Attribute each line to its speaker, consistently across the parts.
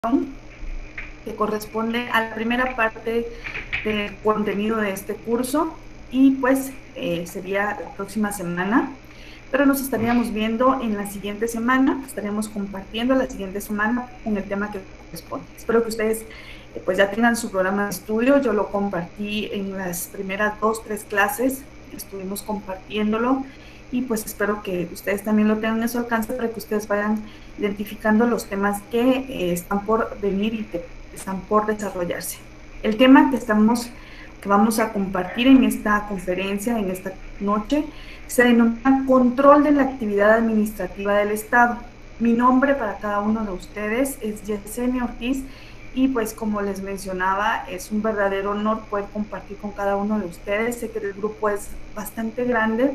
Speaker 1: que corresponde a la primera parte del contenido de este curso y pues sería la próxima semana, pero nos estaríamos viendo en la siguiente semana, estaríamos compartiendo la siguiente semana con el tema que corresponde. Espero que ustedes pues ya tengan su programa de estudio. Yo lo compartí en las primeras 2-3 clases, estuvimos compartiéndolo y pues espero que ustedes también lo tengan a su alcance para que ustedes vayan identificando los temas que están por venir y que están por desarrollarse. El tema que vamos a compartir en esta conferencia, en esta noche, se denomina Control de la Actividad Administrativa del Estado. Mi nombre para cada uno de ustedes es Yesenia Ortiz y pues como les mencionaba, es un verdadero honor poder compartir con cada uno de ustedes. Sé que el grupo es bastante grande,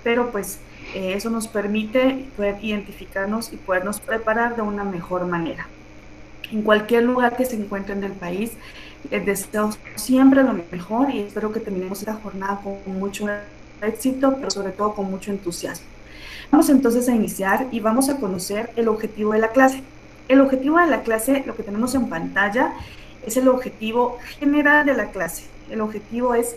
Speaker 1: pero pues eso nos permite poder identificarnos y podernos preparar de una mejor manera. En cualquier lugar que se encuentren del país, les deseo siempre lo mejor y espero que terminemos esta jornada con mucho éxito, pero sobre todo con mucho entusiasmo. Vamos entonces a iniciar y vamos a conocer el objetivo de la clase. El objetivo de la clase, lo que tenemos en pantalla, es el objetivo general de la clase. El objetivo es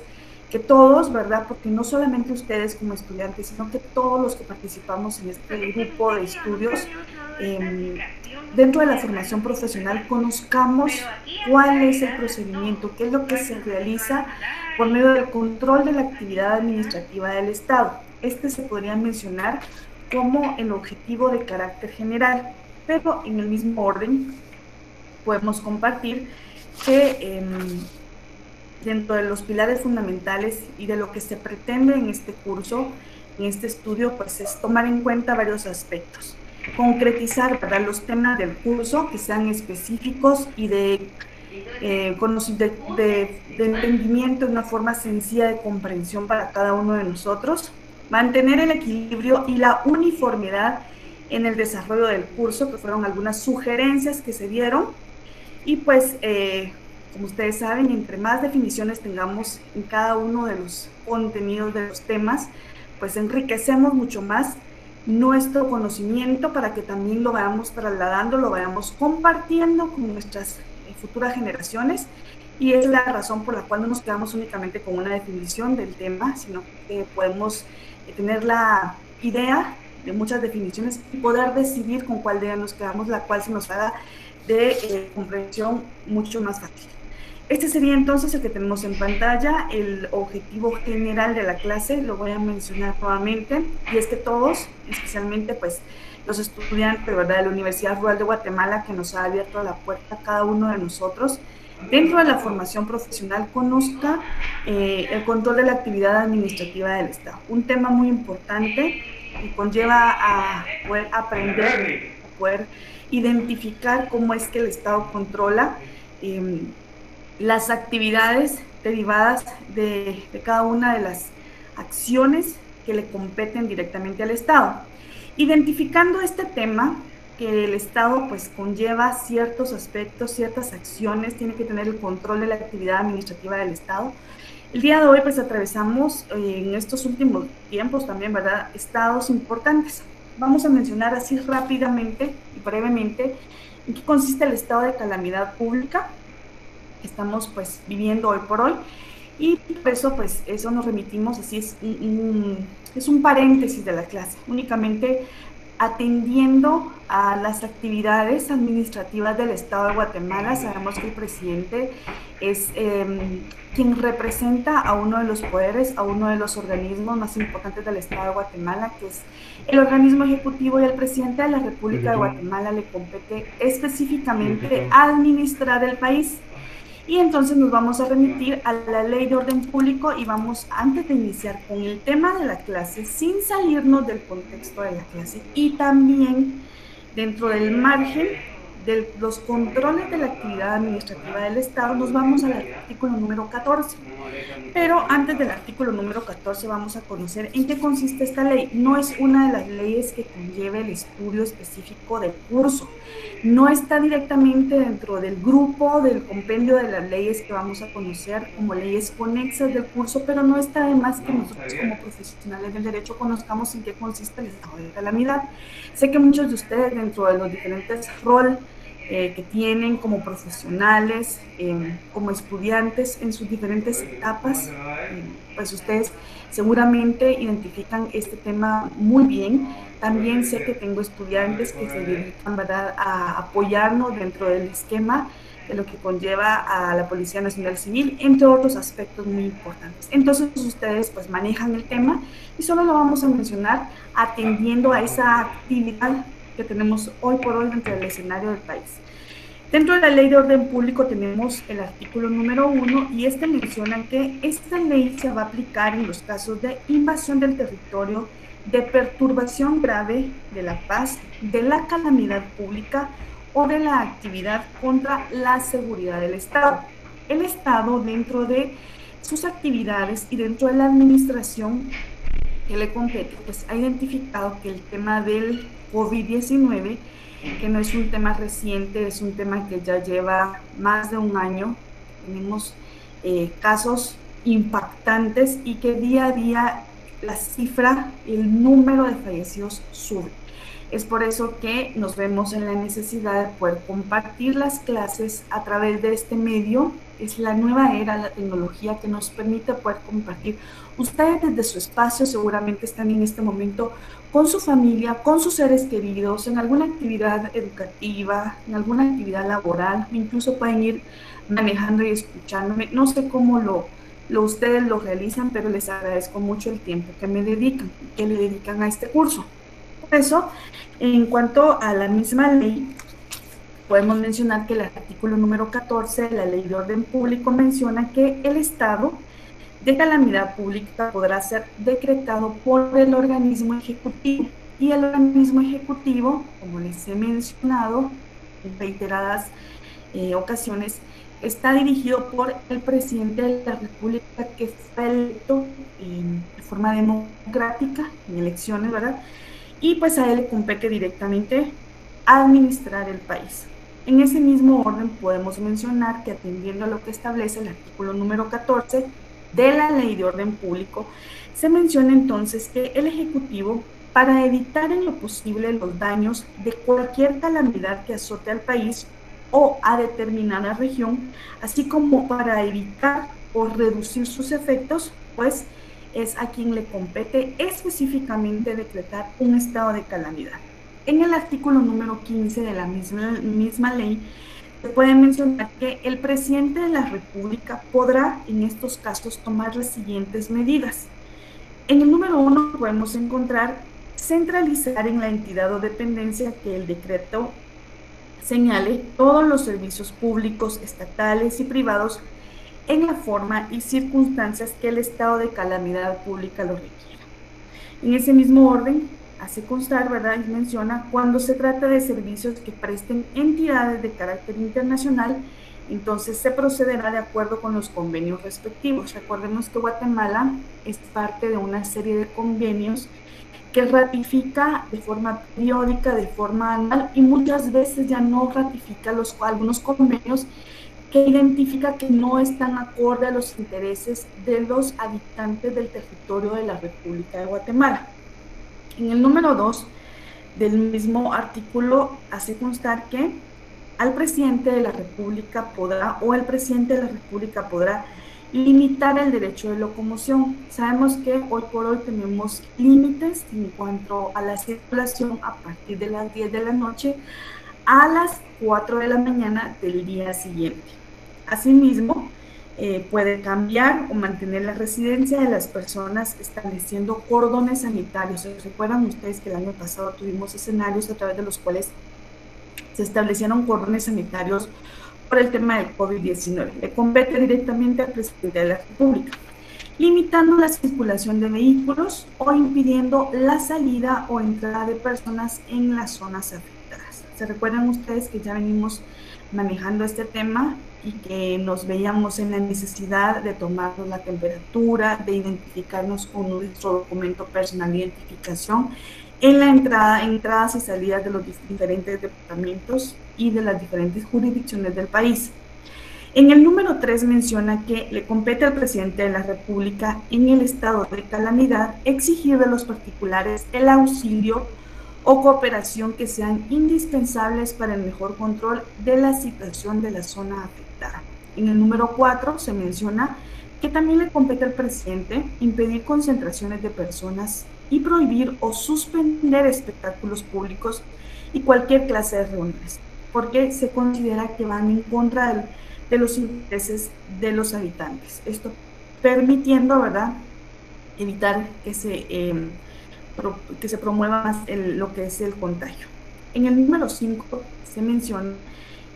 Speaker 1: que todos, ¿verdad? Porque no solamente ustedes como estudiantes, sino que todos los que participamos en este grupo de estudios, dentro de la formación profesional, conozcamos cuál es el procedimiento, qué es lo que se realiza por medio del control de la actividad administrativa del Estado. Este se podría mencionar como el objetivo de carácter general, pero en el mismo orden podemos compartir que dentro de los pilares fundamentales y de lo que se pretende en este curso, en este estudio, pues es tomar en cuenta varios aspectos. Concretizar, ¿verdad?, los temas del curso que sean específicos y de entendimiento, de una forma sencilla de comprensión para cada uno de nosotros. Mantener el equilibrio y la uniformidad en el desarrollo del curso, que fueron algunas sugerencias que se dieron. Y pues, como ustedes saben, entre más definiciones tengamos en cada uno de los contenidos de los temas, pues enriquecemos mucho más nuestro conocimiento para que también lo vayamos trasladando, lo vayamos compartiendo con nuestras futuras generaciones. Y es la razón por la cual no nos quedamos únicamente con una definición del tema, sino que podemos tener la idea de muchas definiciones y poder decidir con cuál de ellas nos quedamos, la cual se nos haga de comprensión mucho más fácil. Este sería entonces el que tenemos en pantalla, el objetivo general de la clase. Lo voy a mencionar nuevamente, y es que todos, especialmente pues los estudiantes, ¿verdad?, de la Universidad Rural de Guatemala, que nos ha abierto la puerta a cada uno de nosotros, dentro de la formación profesional, conozca el control de la actividad administrativa del Estado. Un tema muy importante y conlleva a poder aprender, a poder identificar cómo es que el Estado controla las actividades derivadas de cada una de las acciones que le competen directamente al Estado. Identificando este tema, que el Estado pues conlleva ciertos aspectos, ciertas acciones, tiene que tener el control de la actividad administrativa del Estado. El día de hoy pues atravesamos en estos últimos tiempos también, ¿verdad?, estados importantes. Vamos a mencionar así rápidamente y brevemente en qué consiste el estado de calamidad pública que estamos pues viviendo hoy por hoy, y por eso pues eso nos remitimos, así es un paréntesis de la clase, únicamente atendiendo a las actividades administrativas del Estado de Guatemala. Sabemos que el presidente es quien representa a uno de los poderes, a uno de los organismos más importantes del Estado de Guatemala, que es el organismo ejecutivo, y al presidente de la República de Guatemala le compete específicamente administrar el país. Y entonces nos vamos a remitir a la Ley de Orden Público y vamos, antes de iniciar con el tema de la clase, sin salirnos del contexto de la clase y también dentro del margen de los controles de la actividad administrativa del Estado, nos vamos al artículo número 14. Pero antes del artículo número 14 vamos a conocer en qué consiste esta ley. No es una de las leyes que conlleve el estudio específico del curso. No está directamente dentro del grupo, del compendio de las leyes que vamos a conocer como leyes conexas del curso, pero no está de más que nosotros como profesionales del derecho conozcamos en qué consiste el estado de calamidad. Sé que muchos de ustedes dentro de los diferentes roles que tienen como profesionales, como estudiantes en sus diferentes etapas. Pues ustedes seguramente identifican este tema muy bien. También sé que tengo estudiantes que se dedican, ¿verdad?, a apoyarnos dentro del esquema de lo que conlleva a la Policía Nacional Civil, entre otros aspectos muy importantes. Entonces ustedes pues manejan el tema y solo lo vamos a mencionar atendiendo a esa actividad que tenemos hoy por hoy dentro del escenario del país. Dentro de la Ley de Orden Público tenemos el artículo número 1 y este menciona que esta ley se va a aplicar en los casos de invasión del territorio, de perturbación grave de la paz, de la calamidad pública o de la actividad contra la seguridad del Estado. El Estado, dentro de sus actividades y dentro de la administración que le compete, pues ha identificado que el tema del COVID-19, que no es un tema reciente, es un tema que ya lleva más de un año. Tenemos casos impactantes y que día a día la cifra, el número de fallecidos sube. Es por eso que nos vemos en la necesidad de poder compartir las clases a través de este medio. Es la nueva era, la tecnología que nos permite poder compartir. Ustedes desde su espacio seguramente están en este momento con su familia, con sus seres queridos, en alguna actividad educativa, en alguna actividad laboral, incluso pueden ir manejando y escuchándome. No sé cómo ustedes lo realizan, pero les agradezco mucho el tiempo que me dedican, que le dedican a este curso. Por eso, en cuanto a la misma ley, podemos mencionar que el artículo número 14 de la Ley de Orden Público menciona que el estado de calamidad pública podrá ser decretado por el organismo ejecutivo. Y el organismo ejecutivo, como les he mencionado en reiteradas ocasiones, está dirigido por el presidente de la República, que fue electo de forma democrática en elecciones, ¿verdad? Y pues a él le compete directamente administrar el país. En ese mismo orden podemos mencionar que, atendiendo a lo que establece el artículo número 14 de la Ley de Orden Público, se menciona entonces que el Ejecutivo, para evitar en lo posible los daños de cualquier calamidad que azote al país o a determinada región, así como para evitar o reducir sus efectos, pues es a quien le compete específicamente decretar un estado de calamidad. En el artículo número 15 de la misma ley se puede mencionar que el presidente de la República podrá en estos casos tomar las siguientes medidas. En el número 1 podemos encontrar centralizar en la entidad o dependencia que el decreto señale todos los servicios públicos, estatales y privados en la forma y circunstancias que el estado de calamidad pública lo requiera. En ese mismo orden, hace constar, ¿verdad?, y menciona cuando se trata de servicios que presten entidades de carácter internacional, entonces se procederá de acuerdo con los convenios respectivos. Recordemos que Guatemala es parte de una serie de convenios que ratifica de forma periódica, de forma anual, y muchas veces ya no ratifica algunos convenios que identifica que no están acorde a los intereses de los habitantes del territorio de la República de Guatemala. En el número 2 del mismo artículo hace constar que al presidente de la República podrá, o el presidente de la República podrá limitar el derecho de locomoción. Sabemos que hoy por hoy tenemos límites en cuanto a la circulación a partir de las 10 de la noche a las 4 de la mañana del día siguiente. Asimismo, puede cambiar o mantener la residencia de las personas estableciendo cordones sanitarios. ¿Recuerdan ustedes que el año pasado tuvimos escenarios a través de los cuales se establecieron cordones sanitarios por el tema del COVID-19? Le compete directamente al presidente de la República, limitando la circulación de vehículos o impidiendo la salida o entrada de personas en las zonas afectadas. ¿Se recuerdan ustedes que ya venimos manejando este tema y que nos veíamos en la necesidad de tomarnos la temperatura, de identificarnos con nuestro documento personal de identificación en la entradas y salidas de los diferentes departamentos y de las diferentes jurisdicciones del país? En el número 3 menciona que le compete al presidente de la República, en el estado de calamidad, exigir de los particulares el auxilio o cooperación que sean indispensables para el mejor control de la situación de la zona afectada. En el número 4 se menciona que también le compete al presidente impedir concentraciones de personas y prohibir o suspender espectáculos públicos y cualquier clase de reuniones, porque se considera que van en contra de los intereses de los habitantes. Esto permitiendo, ¿verdad?, evitar que se promueva más lo que es el contagio. En el número 5 se menciona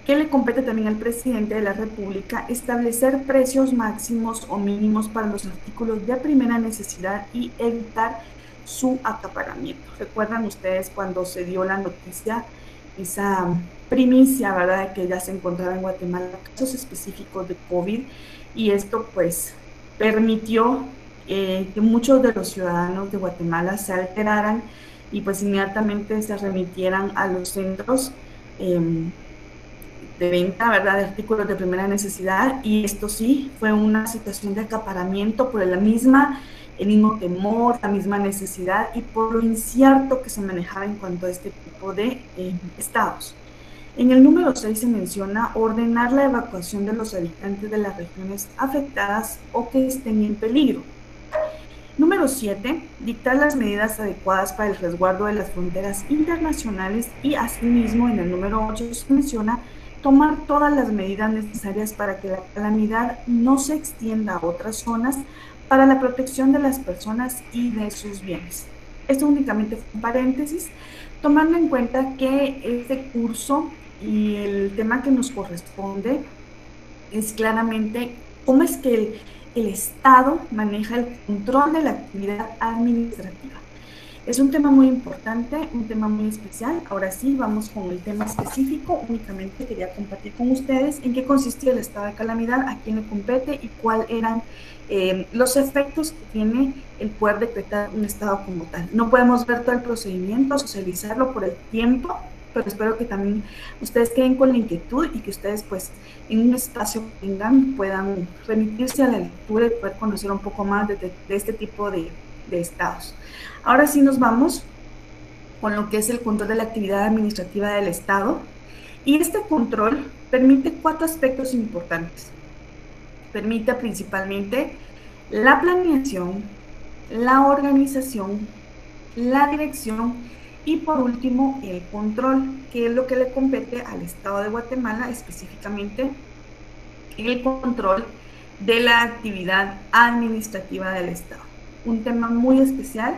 Speaker 1: que le compete también al presidente de la República establecer precios máximos o mínimos para los artículos de primera necesidad y evitar su acaparamiento. ¿Recuerdan ustedes cuando se dio la noticia, esa primicia, ¿verdad?, que ya se encontraba en Guatemala casos específicos de COVID, y esto pues permitió que muchos de los ciudadanos de Guatemala se alteraran y pues inmediatamente se remitieran a los centros de venta, ¿verdad?, de artículos de primera necesidad, y esto sí fue una situación de acaparamiento por el mismo temor, la misma necesidad y por lo incierto que se manejaba en cuanto a este tipo de estados. En el número 6 se menciona ordenar la evacuación de los habitantes de las regiones afectadas o que estén en peligro. Número 7, dictar las medidas adecuadas para el resguardo de las fronteras internacionales, y asimismo en el número 8 se menciona tomar todas las medidas necesarias para que la calamidad no se extienda a otras zonas para la protección de las personas y de sus bienes. Esto únicamente fue un paréntesis, tomando en cuenta que este curso y el tema que nos corresponde es claramente cómo es que el Estado maneja el control de la actividad administrativa. Es un tema muy importante, un tema muy especial. Ahora sí, vamos con el tema específico. Únicamente quería compartir con ustedes en qué consistía el estado de calamidad, a quién le compete y cuáles eran los efectos que tiene el poder decretar un estado como tal. No podemos ver todo el procedimiento, socializarlo por el tiempo, pero espero que también ustedes queden con la inquietud y que ustedes pues en un espacio que tengan puedan remitirse a la lectura y poder conocer un poco más de este tipo de estados. Ahora sí nos vamos con lo que es el control de la actividad administrativa del Estado, y este control permite 4 aspectos importantes. Permite principalmente la planeación, la organización, la dirección y por último el control, que es lo que le compete al Estado de Guatemala, específicamente el control de la actividad administrativa del Estado. Un tema muy especial,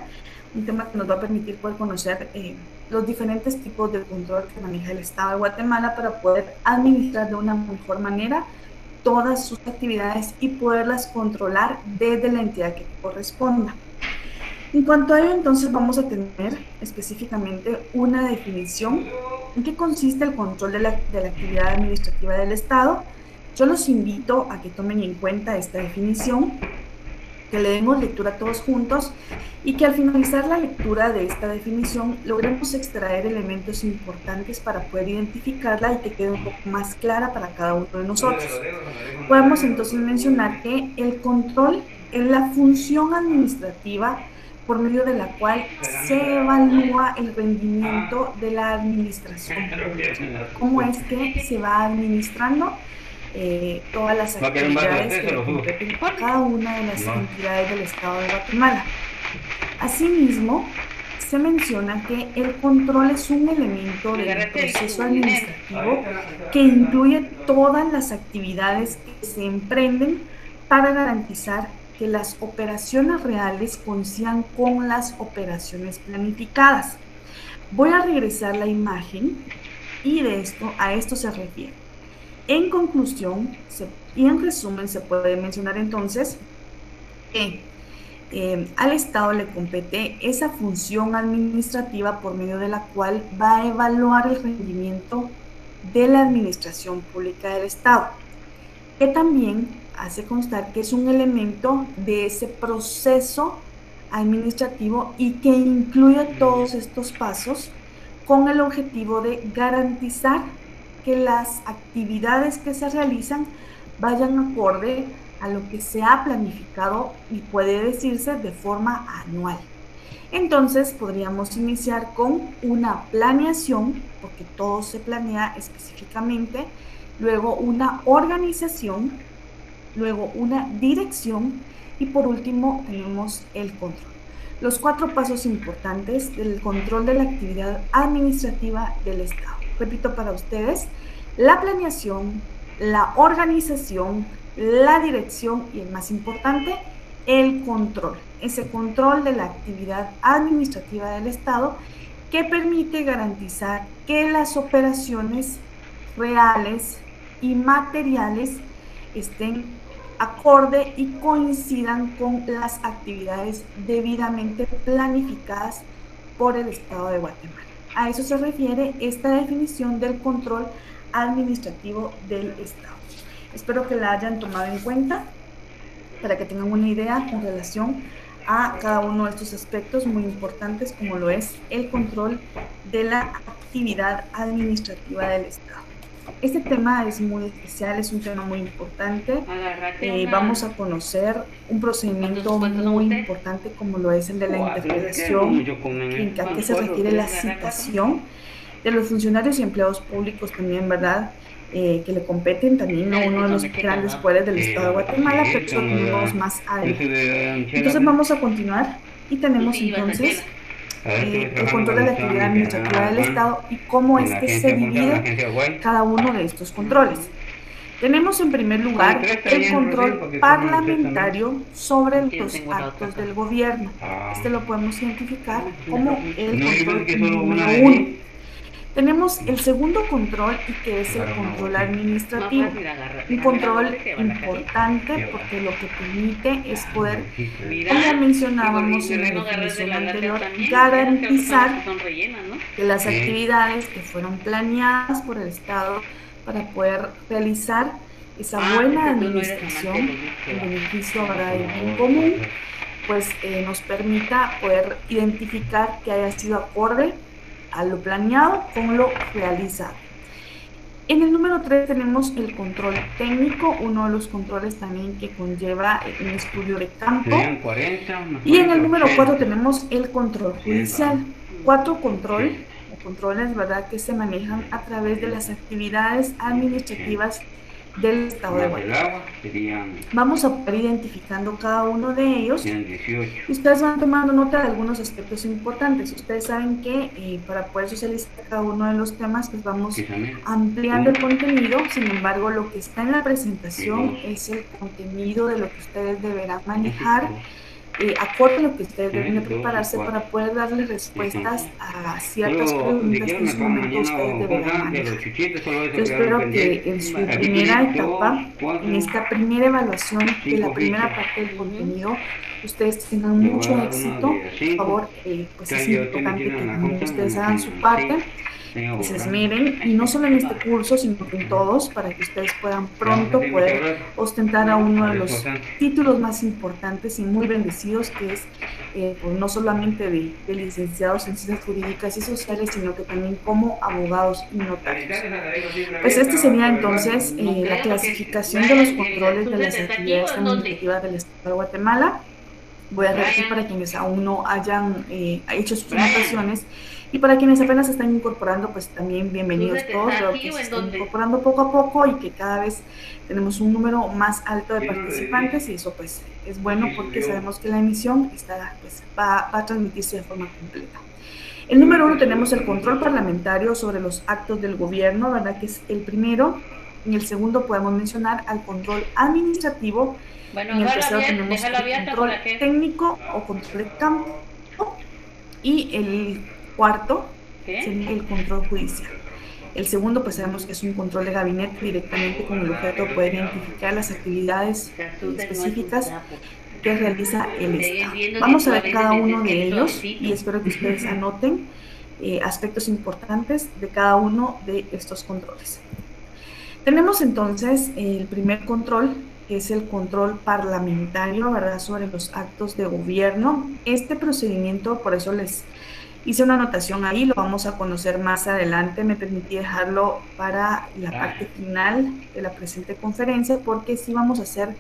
Speaker 1: un tema que nos va a permitir poder conocer los diferentes tipos de control que maneja el Estado de Guatemala para poder administrar de una mejor manera todas sus actividades y poderlas controlar desde la entidad que corresponda. En cuanto a ello, entonces vamos a tener específicamente una definición en qué consiste el control de la actividad administrativa del Estado. Yo los invito a que tomen en cuenta esta definición, que le demos lectura todos juntos y que al finalizar la lectura de esta definición logremos extraer elementos importantes para poder identificarla y que quede un poco más clara para cada uno de nosotros. Podemos entonces mencionar que el control es la función administrativa por medio de la cual se evalúa el rendimiento de la administración pública. ¿Cómo es que se va administrando todas las actividades que le competen a cada una de las entidades del Estado de Guatemala? Asimismo, se menciona que el control es un elemento del proceso administrativo que incluye todas las actividades que se emprenden para garantizar que las operaciones reales coincidan con las operaciones planificadas. Voy a regresar la imagen y a esto se refiere. En conclusión y en resumen se puede mencionar entonces que al Estado le compete esa función administrativa por medio de la cual va a evaluar el rendimiento de la administración pública del Estado, que también hace constar que es un elemento de ese proceso administrativo y que incluye todos estos pasos con el objetivo de garantizar que las actividades que se realizan vayan acorde a lo que se ha planificado y puede decirse de forma anual. Entonces podríamos iniciar con una planeación, porque todo se planea específicamente, luego una organización, luego una dirección y por último tenemos el control. Los 4 pasos importantes del control de la actividad administrativa del Estado. Repito para ustedes: la planeación, la organización, la dirección y el más importante, el control. Ese control de la actividad administrativa del Estado que permite garantizar que las operaciones reales y materiales estén acorde y coincidan con las actividades debidamente planificadas por el Estado de Guatemala. A eso se refiere esta definición del control administrativo del Estado. Espero que la hayan tomado en cuenta para que tengan una idea con relación a cada uno de estos aspectos muy importantes, como lo es el control de la actividad administrativa del Estado. Este tema es muy especial, es un tema muy importante. Vamos a conocer un procedimiento muy importante como lo es el de la interpelación, a qué se refiere la citación de los funcionarios y empleados públicos también, ¿verdad? Que le competen también a uno de los grandes poderes del Estado de Guatemala, pero eso lo tenemos más adelante. Entonces vamos a continuar y tenemos entonces el control de la actividad administrativa del Estado y cómo es que se divide cada uno de estos controles. Tenemos en primer lugar el control parlamentario sobre los actos del gobierno. Este lo podemos identificar como el control número 1. Tenemos el segundo control y que es el control administrativo. Un control importante porque lo que permite es poder, como mencionábamos en la definición anterior, garantizar que las actividades que fueron planeadas por el Estado para poder realizar esa buena administración en beneficio del bien común, pues nos permita poder identificar que haya sido acorde a lo planeado con lo realizado. En el número 3 tenemos el control técnico, uno de los controles también que conlleva un estudio de campo. Y en el número 4 tenemos el control judicial. 4 controles, ¿verdad?, que se manejan a través de las actividades administrativas del Estado de Guatemala. Vamos a poder identificando cada uno de ellos. Ustedes van tomando nota de algunos aspectos importantes. Ustedes saben que para poder socializar cada uno de los temas, pues vamos ampliando el contenido. Sin embargo, lo que está en la presentación es el contenido de lo que ustedes deberán manejar, acorde a lo que ustedes deben de prepararse para poder darle respuestas a ciertas preguntas que en su momento ustedes deberán manejar. Yo espero que en su primera etapa, en esta primera evaluación de la primera parte del contenido, ustedes tengan mucho éxito. Por favor, pues es importante que también ustedes hagan su parte, que se esmeren, y no solo en este curso, sino en todos, para que ustedes puedan pronto poder ostentar a uno de los títulos más importantes y muy bendecidos, que es pues no solamente de licenciados en ciencias jurídicas y sociales, sino que también como abogados y notarios. Pues este sería entonces la clasificación de los controles de las actividades administrativas del Estado de Guatemala. Voy a repetir para quienes aún no hayan hecho sus anotaciones. Y para quienes apenas se están incorporando, pues también bienvenidos todos. Veo que se están incorporando poco a poco y que cada vez tenemos un número más alto de participantes, y eso pues es bueno porque sabemos que la emisión pues, va a transmitirse de forma completa. El número 1 tenemos el control parlamentario sobre los actos del gobierno, ¿verdad?, que es el primero. En el segundo podemos mencionar al control administrativo. Bueno, en el tercero tenemos el control técnico o control de campo. Y el cuarto sería el control judicial. El segundo, pues sabemos que es un control de gabinete directamente con el objeto de poder identificar las actividades específicas que realiza el Estado. Vamos a ver cada uno de ellos y espero que ustedes anoten aspectos importantes de cada uno de estos controles. Tenemos entonces el primer control, que es el control parlamentario, ¿verdad?, sobre los actos de gobierno. Este procedimiento, por eso les hice una anotación ahí, lo vamos a conocer más adelante. Me permití dejarlo para la parte final de la presente conferencia, porque sí vamos a hacer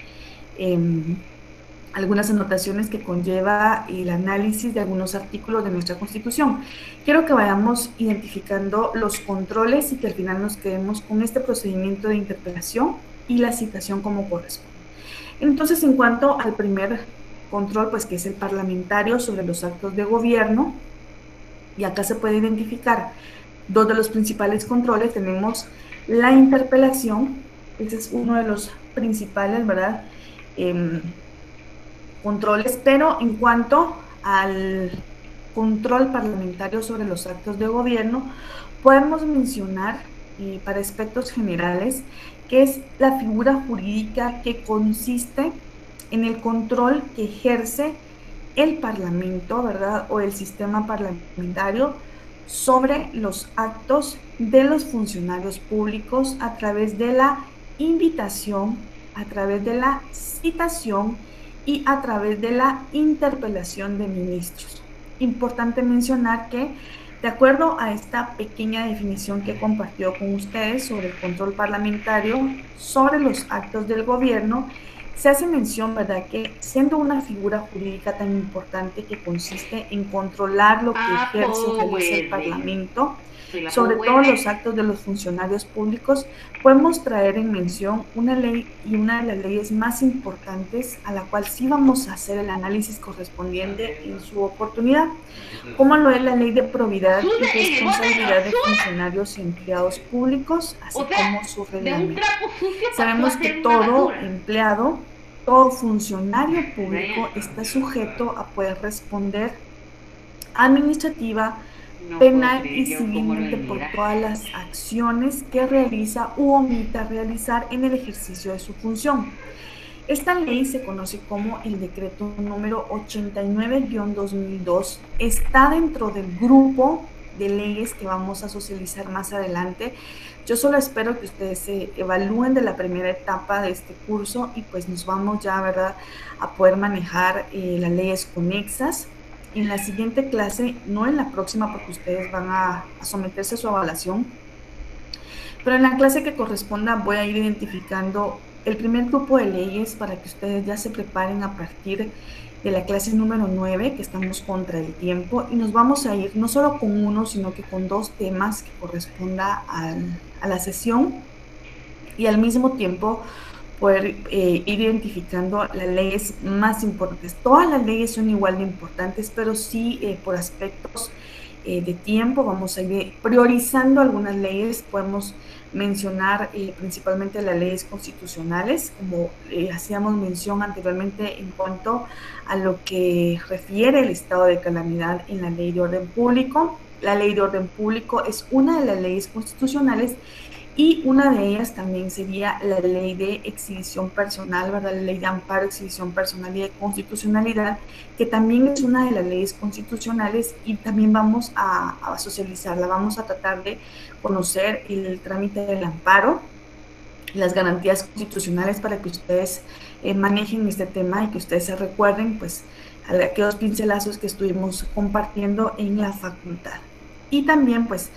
Speaker 1: algunas anotaciones que conlleva el análisis de algunos artículos de nuestra Constitución. Quiero que vayamos identificando los controles y que al final nos quedemos con este procedimiento de interpelación y la citación como corresponde. Entonces, en cuanto al primer control, pues que es el parlamentario sobre los actos de gobierno, y acá se puede identificar dos de los principales controles. Tenemos la interpelación, ese es uno de los principales, ¿verdad? Controles, pero en cuanto al control parlamentario sobre los actos de gobierno, podemos mencionar para aspectos generales que es la figura jurídica que consiste en el control que ejerce el Parlamento, ¿verdad? O el sistema parlamentario sobre los actos de los funcionarios públicos a través de la invitación, a través de la citación y a través de la interpelación de ministros. Importante mencionar que, de acuerdo a esta pequeña definición que compartió con ustedes sobre el control parlamentario sobre los actos del gobierno, se hace mención, ¿verdad?, que siendo una figura jurídica tan importante que consiste en controlar lo que ejerce o realiza el Parlamento, sobre todo los actos de los funcionarios públicos, podemos traer en mención una ley y una de las leyes más importantes a la cual sí vamos a hacer el análisis correspondiente en su oportunidad, como lo es la Ley de Probidad y Responsabilidad de Funcionarios y Empleados Públicos, así como su reglamento. Sabemos que todo empleado, todo funcionario público está sujeto a poder responder administrativa, penal y civilmente por todas las acciones que realiza u omita realizar en el ejercicio de su función. Esta ley se conoce como el decreto número 89-2002, está dentro del grupo de leyes que vamos a socializar más adelante. Yo solo espero que ustedes se evalúen de la primera etapa de este curso y pues nos vamos ya, ¿verdad?, a poder manejar las leyes conexas. En la siguiente clase, no en la próxima porque ustedes van a someterse a su evaluación, pero en la clase que corresponda voy a ir identificando el primer grupo de leyes para que ustedes ya se preparen a partir de la clase número 9, que estamos contra el tiempo, y nos vamos a ir no solo con uno, sino que con dos temas que corresponda a la sesión, y al mismo tiempo poder ir identificando las leyes más importantes. Todas las leyes son igual de importantes, pero sí por aspectos de tiempo vamos a ir priorizando algunas leyes. Podemos mencionar principalmente las leyes constitucionales, como hacíamos mención anteriormente en cuanto a lo que refiere el estado de calamidad en la ley de orden público. La ley de orden público es una de las leyes constitucionales y una de ellas también sería la ley de exhibición personal, ¿verdad? La ley de amparo, exhibición personal y de constitucionalidad, que también es una de las leyes constitucionales y también vamos a socializarla, vamos a tratar de conocer el trámite del amparo, las garantías constitucionales para que ustedes manejen este tema y que ustedes se recuerden, pues, aquellos pincelazos que estuvimos compartiendo en la facultad. Y también, pues,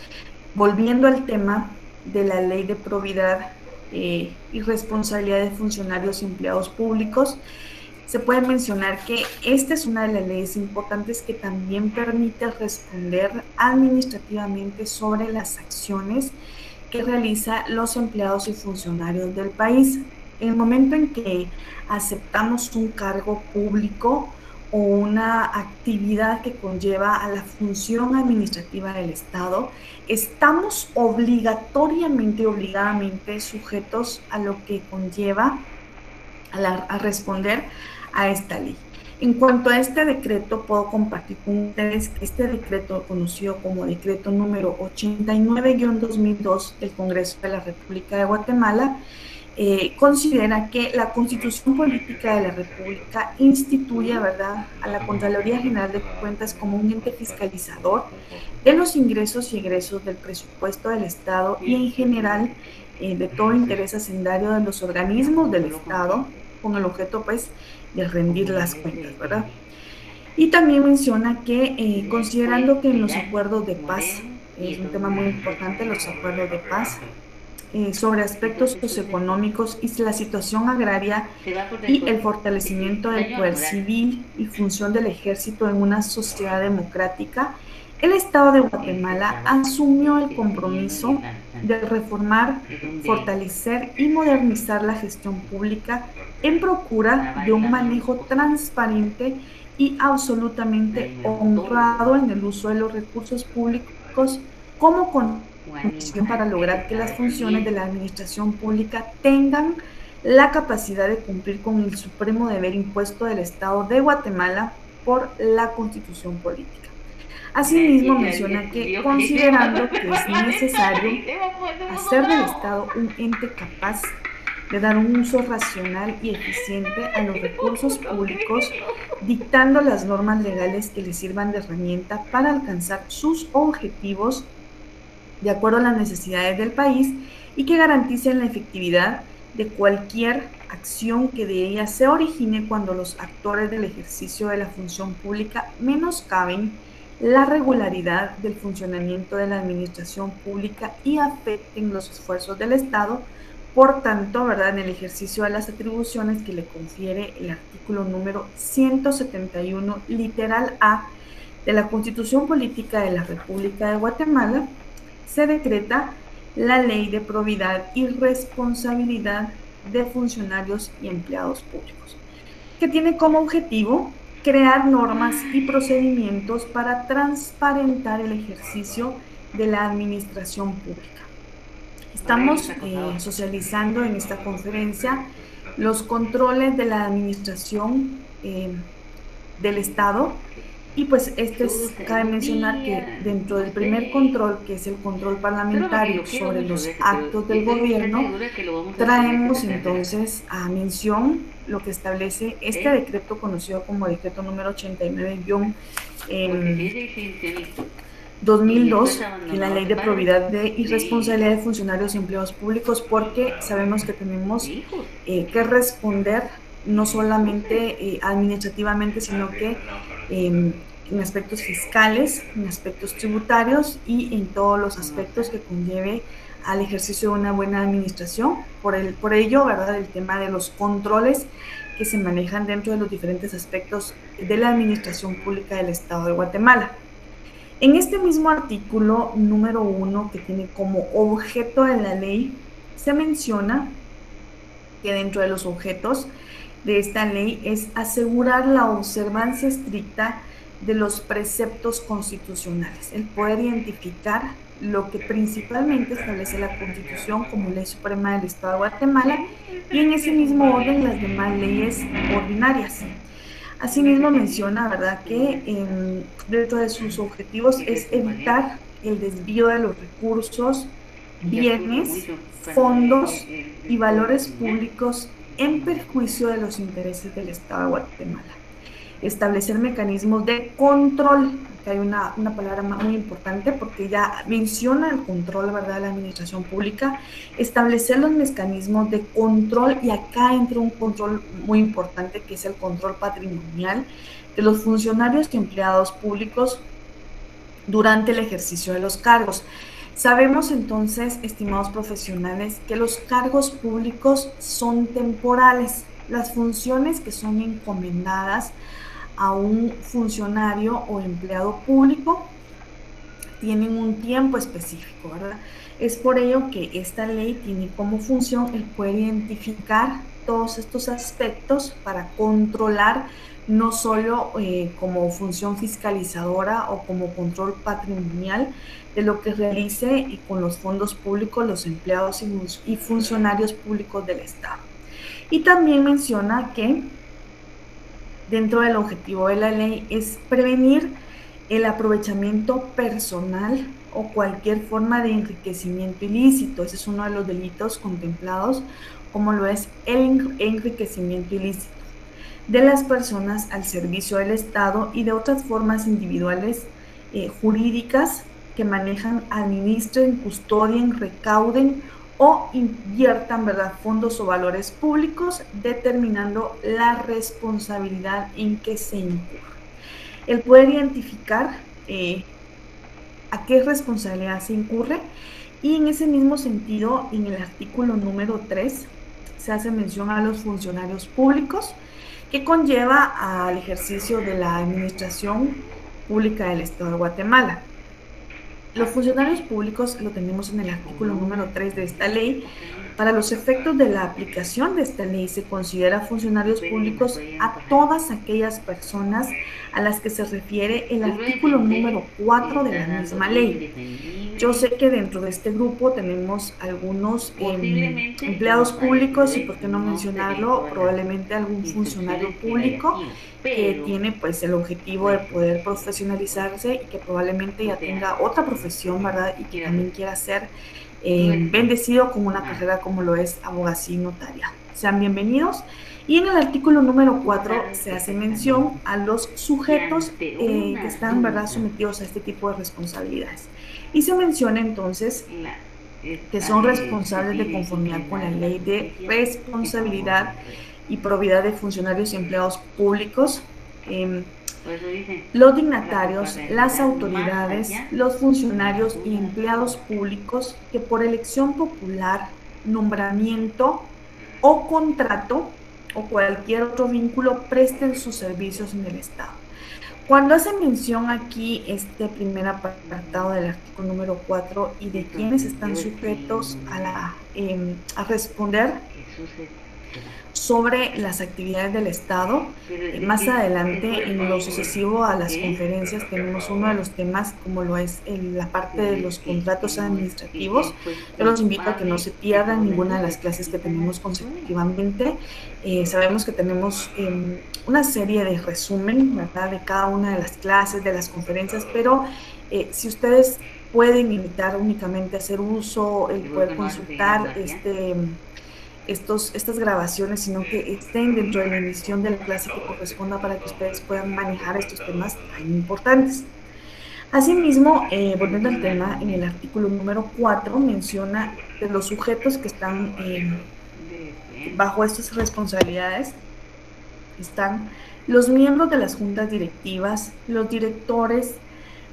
Speaker 1: volviendo al tema de la Ley de Probidad y Responsabilidad de Funcionarios y Empleados Públicos, se puede mencionar que esta es una de las leyes importantes que también permite responder administrativamente sobre las acciones que realizan los empleados y funcionarios del país. En el momento en que aceptamos un cargo público o una actividad que conlleva a la función administrativa del Estado, estamos obligadamente sujetos a lo que conlleva a responder a esta ley. En cuanto a este decreto, puedo compartir con ustedes que este decreto, conocido como decreto número 89-2002 del Congreso de la República de Guatemala, considera que la Constitución Política de la República instituye, ¿verdad?, a la Contraloría General de Cuentas como un ente fiscalizador de los ingresos y egresos del presupuesto del Estado y en general de todo interés hacendario de los organismos del Estado, con el objeto, pues, de rendir las cuentas, ¿verdad? Y también menciona que considerando que en los acuerdos de paz, es un tema muy importante, los acuerdos de paz, sobre aspectos socioeconómicos y la situación agraria y el fortalecimiento del poder civil y función del ejército en una sociedad democrática, el Estado de Guatemala asumió el compromiso de reformar, fortalecer y modernizar la gestión pública en procura de un manejo transparente y absolutamente honrado en el uso de los recursos públicos como condición para lograr que las funciones de la administración pública tengan la capacidad de cumplir con el supremo deber impuesto del Estado de Guatemala por la Constitución política. Asimismo, menciona que, considerando que es necesario hacer del Estado un ente capaz de dar un uso racional y eficiente a los recursos públicos, dictando las normas legales que le sirvan de herramienta para alcanzar sus objetivos de acuerdo a las necesidades del país y que garanticen la efectividad de cualquier acción que de ella se origine cuando los actores del ejercicio de la función pública menoscaben la regularidad del funcionamiento de la administración pública y afecten los esfuerzos del Estado. Por tanto, ¿verdad?, en el ejercicio de las atribuciones que le confiere el artículo número 171, literal A, de la Constitución Política de la República de Guatemala, se decreta la Ley de Probidad y Responsabilidad de Funcionarios y Empleados Públicos, que tiene como objetivo crear normas y procedimientos para transparentar el ejercicio de la administración pública. Estamos socializando en esta conferencia los controles de la administración del Estado. Y pues cabe mencionar que dentro del primer control, que es el control parlamentario sobre los actos del gobierno, traemos entonces a mención lo que establece este decreto conocido como decreto número 89-2002, que es la Ley de Probidad y Responsabilidad de Funcionarios y Empleados Públicos, porque sabemos que tenemos que responder no solamente administrativamente, sino que en aspectos fiscales, en aspectos tributarios y en todos los aspectos que conlleve al ejercicio de una buena administración. Por ello, ¿verdad?, el tema de los controles que se manejan dentro de los diferentes aspectos de la administración pública del Estado de Guatemala. En este mismo artículo número 1, que tiene como objeto de la ley, se menciona que dentro de los objetos de esta ley es asegurar la observancia estricta de los preceptos constitucionales, el poder identificar lo que principalmente establece la Constitución como ley suprema del Estado de Guatemala y en ese mismo orden las demás leyes ordinarias. Asimismo menciona, ¿verdad?, que dentro de sus objetivos es evitar el desvío de los recursos, bienes, fondos y valores públicos en perjuicio de los intereses del Estado de Guatemala. Establecer mecanismos de control, que hay una palabra muy importante porque ya menciona el control, ¿verdad?, de la administración pública. Establecer los mecanismos de control, y acá entra un control muy importante que es el control patrimonial de los funcionarios y empleados públicos durante el ejercicio de los cargos. Sabemos entonces, estimados profesionales, que los cargos públicos son temporales. Las funciones que son encomendadas a un funcionario o empleado público tienen un tiempo específico, ¿verdad? Es por ello que esta ley tiene como función el poder identificar todos estos aspectos para controlar, no solo como función fiscalizadora o como control patrimonial de lo que realice con los fondos públicos los empleados y funcionarios públicos del Estado. Y también menciona que dentro del objetivo de la ley es prevenir el aprovechamiento personal o cualquier forma de enriquecimiento ilícito. Ese es uno de los delitos contemplados, como lo es el enriquecimiento ilícito de las personas al servicio del Estado y de otras formas individuales jurídicas que manejan, administren, custodien, recauden o inviertan, ¿verdad?, fondos o valores públicos, determinando la responsabilidad en que se incurre. El poder identificar a qué responsabilidad se incurre Y en ese mismo sentido, en el artículo número 3, se hace mención a los funcionarios públicos, que conlleva al ejercicio de la administración pública del Estado de Guatemala. Los funcionarios públicos lo tenemos en el artículo número 3 de esta ley. Para los efectos de la aplicación de esta ley se considera funcionarios públicos a todas aquellas personas a las que se refiere el artículo número 4 de la misma ley. Yo sé que dentro de este grupo tenemos algunos empleados públicos y, por qué no mencionarlo, probablemente algún funcionario público que tiene pues el objetivo de poder profesionalizarse y que probablemente ya tenga otra profesión, ¿verdad? Y que también quiera ser bendecido con una carrera como lo es abogacía y notaria. Sean bienvenidos. Y en el artículo número 4 se hace mención a los sujetos que están, ¿verdad?, sometidos a este tipo de responsabilidades. Y se menciona entonces que son responsables de conformidad con la ley de responsabilidad y probidad de funcionarios y empleados públicos, los dignatarios, las autoridades, los funcionarios y empleados públicos que por elección popular, nombramiento o contrato o cualquier otro vínculo presten sus servicios en el Estado. Cuando hace mención aquí este primer apartado del artículo número 4 y de quienes están sujetos a responder sobre las actividades del Estado, más adelante en lo sucesivo a las conferencias tenemos uno de los temas como lo es la parte de los contratos administrativos. Yo los invito a que no se pierdan ninguna de las clases que tenemos consecutivamente. Sabemos que tenemos una serie de resumen, ¿verdad?, de cada una de las clases, de las conferencias, pero si ustedes pueden evitar únicamente hacer uso, el poder consultar estas grabaciones, sino que estén dentro de la emisión de la clase que corresponda para que ustedes puedan manejar estos temas tan importantes. Asimismo, volviendo al tema, en el artículo número 4 menciona que los sujetos que están bajo estas responsabilidades están los miembros de las juntas directivas, los directores,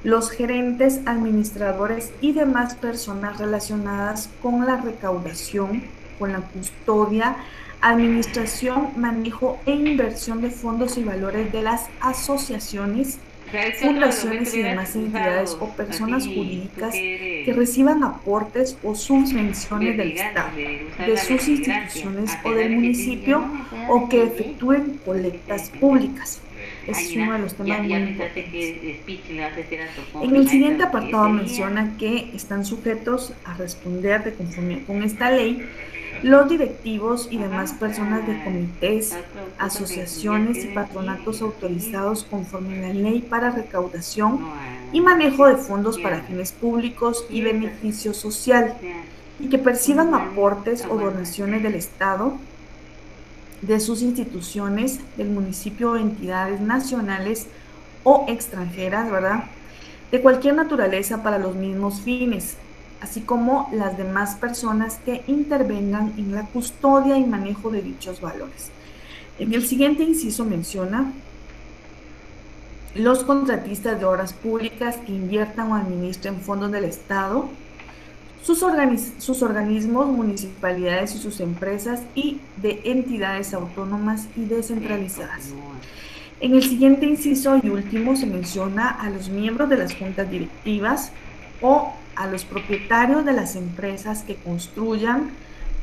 Speaker 1: los gerentes, administradores y demás personas relacionadas con la recaudación, con la custodia, administración, manejo e inversión de fondos y valores de las asociaciones, fundaciones y demás entidades o personas jurídicas que reciban aportes o subvenciones del Estado, de sus instituciones o del municipio, o que efectúen colectas públicas. Ese es uno de los temas muy importantes. En el siguiente apartado menciona que están sujetos a responder de conformidad con esta ley los directivos y demás personas de comités, asociaciones y patronatos autorizados conforme a la ley para recaudación y manejo de fondos para fines públicos y beneficio social, y que perciban aportes o donaciones del Estado, de sus instituciones, del municipio o entidades nacionales o extranjeras, ¿verdad?, de cualquier naturaleza para los mismos fines, así como las demás personas que intervengan en la custodia y manejo de dichos valores. En el siguiente inciso menciona los contratistas de obras públicas que inviertan o administren fondos del Estado, sus organismos, municipalidades y sus empresas, y de entidades autónomas y descentralizadas. En el siguiente inciso y último se menciona a los miembros de las juntas directivas o a los propietarios de las empresas que construyan,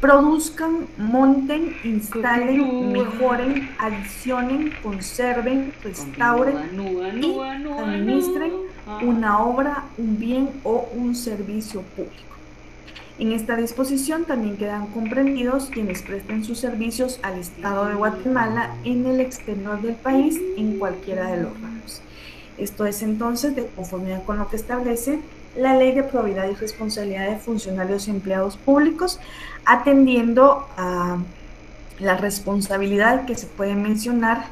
Speaker 1: produzcan, monten, instalen, mejoren, adicionen, conserven, restauren y administren una obra, un bien o un servicio público. En esta disposición también quedan comprendidos quienes presten sus servicios al Estado de Guatemala en el exterior del país en cualquiera de los ramos. Esto es entonces de conformidad con lo que establece la Ley de Probidad y Responsabilidad de Funcionarios y Empleados Públicos, atendiendo a la responsabilidad que se puede mencionar,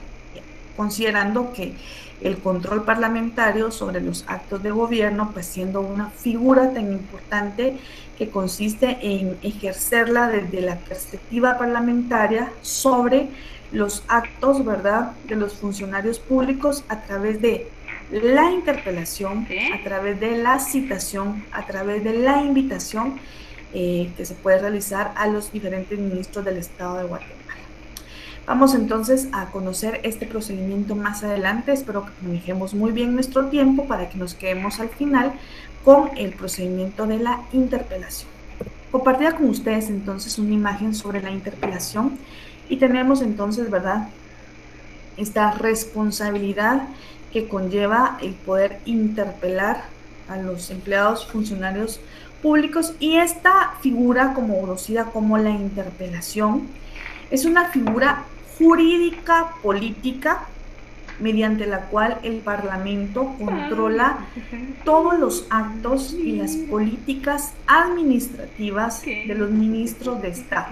Speaker 1: considerando que el control parlamentario sobre los actos de gobierno, pues siendo una figura tan importante que consiste en ejercerla desde la perspectiva parlamentaria sobre los actos, ¿verdad?, de los funcionarios públicos a través de la interpelación, a través de la citación, a través de la invitación que se puede realizar a los diferentes ministros del Estado de Guatemala. Vamos entonces a conocer este procedimiento más adelante. Espero que manejemos muy bien nuestro tiempo para que nos quedemos al final con el procedimiento de la interpelación. Compartía con ustedes entonces una imagen sobre la interpelación y tenemos entonces, ¿verdad?, esta responsabilidad que conlleva el poder interpelar a los empleados, funcionarios públicos, y esta figura, como conocida como la interpelación, es una figura jurídica política mediante la cual el Parlamento controla todos los actos y las políticas administrativas de los ministros de Estado.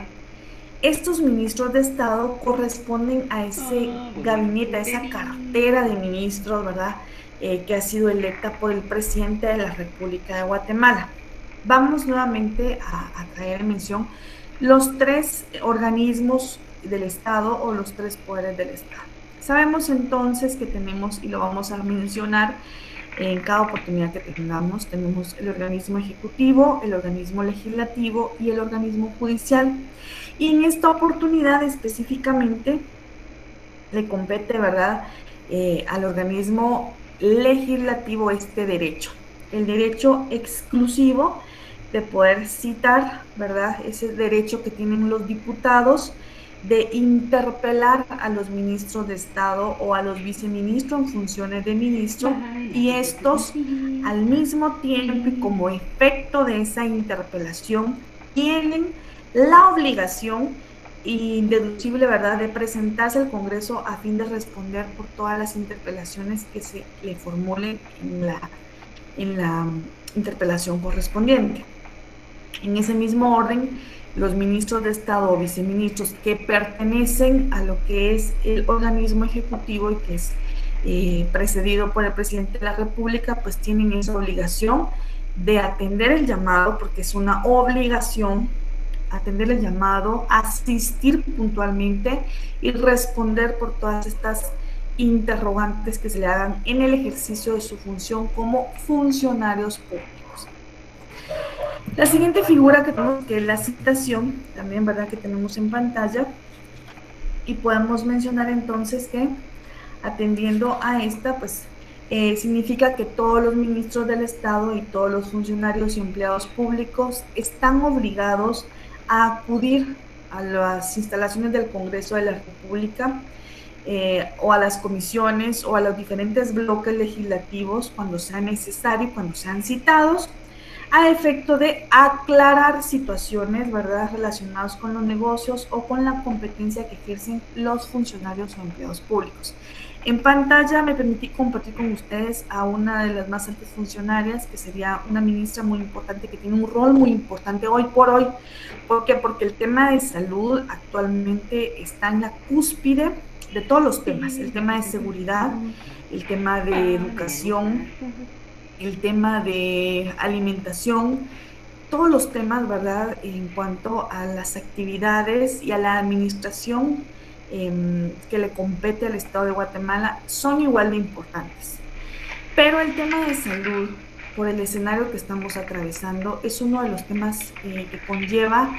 Speaker 1: Estos ministros de Estado corresponden a ese gabinete, a esa cartera de ministros, ¿verdad?, que ha sido electa por el presidente de la República de Guatemala. Vamos nuevamente a traer en mención los tres organismos del Estado o los tres poderes del Estado. Sabemos entonces que tenemos, y lo vamos a mencionar en cada oportunidad que tengamos, tenemos el organismo ejecutivo, el organismo legislativo y el organismo judicial. Y en esta oportunidad específicamente le compete, ¿verdad?, al organismo legislativo este derecho, el derecho exclusivo de poder citar, ¿verdad?, ese derecho que tienen los diputados de interpelar a los ministros de Estado o a los viceministros en funciones de ministro, y estos al mismo tiempo y como efecto de esa interpelación tienen la obligación indeducible, ¿verdad?, de presentarse al Congreso a fin de responder por todas las interpelaciones que se le formulen en la interpelación correspondiente. En ese mismo orden, los ministros de Estado o viceministros que pertenecen a lo que es el organismo ejecutivo y que es precedido por el presidente de la República, pues tienen esa obligación de atender el llamado, porque es una obligación atender el llamado, asistir puntualmente y responder por todas estas interrogantes que se le hagan en el ejercicio de su función como funcionarios públicos. La siguiente figura que tenemos, que es la citación, también, ¿verdad?, que tenemos en pantalla, y podemos mencionar entonces que atendiendo a esta, pues significa que todos los ministros del Estado y todos los funcionarios y empleados públicos están obligados a acudir a las instalaciones del Congreso de la República o a las comisiones o a los diferentes bloques legislativos cuando sea necesario, cuando sean citados, a efecto de aclarar situaciones, ¿verdad?, relacionadas con los negocios o con la competencia que ejercen los funcionarios o empleados públicos. En pantalla me permití compartir con ustedes a una de las más altas funcionarias, que sería una ministra muy importante, que tiene un rol muy importante hoy por hoy. ¿Por qué? Porque el tema de salud actualmente está en la cúspide de todos los temas, el tema de seguridad, el tema de educación, el tema de alimentación, todos los temas, ¿verdad?, en cuanto a las actividades y a la administración que le compete al Estado de Guatemala son igual de importantes. Pero el tema de salud, por el escenario que estamos atravesando, es uno de los temas que conlleva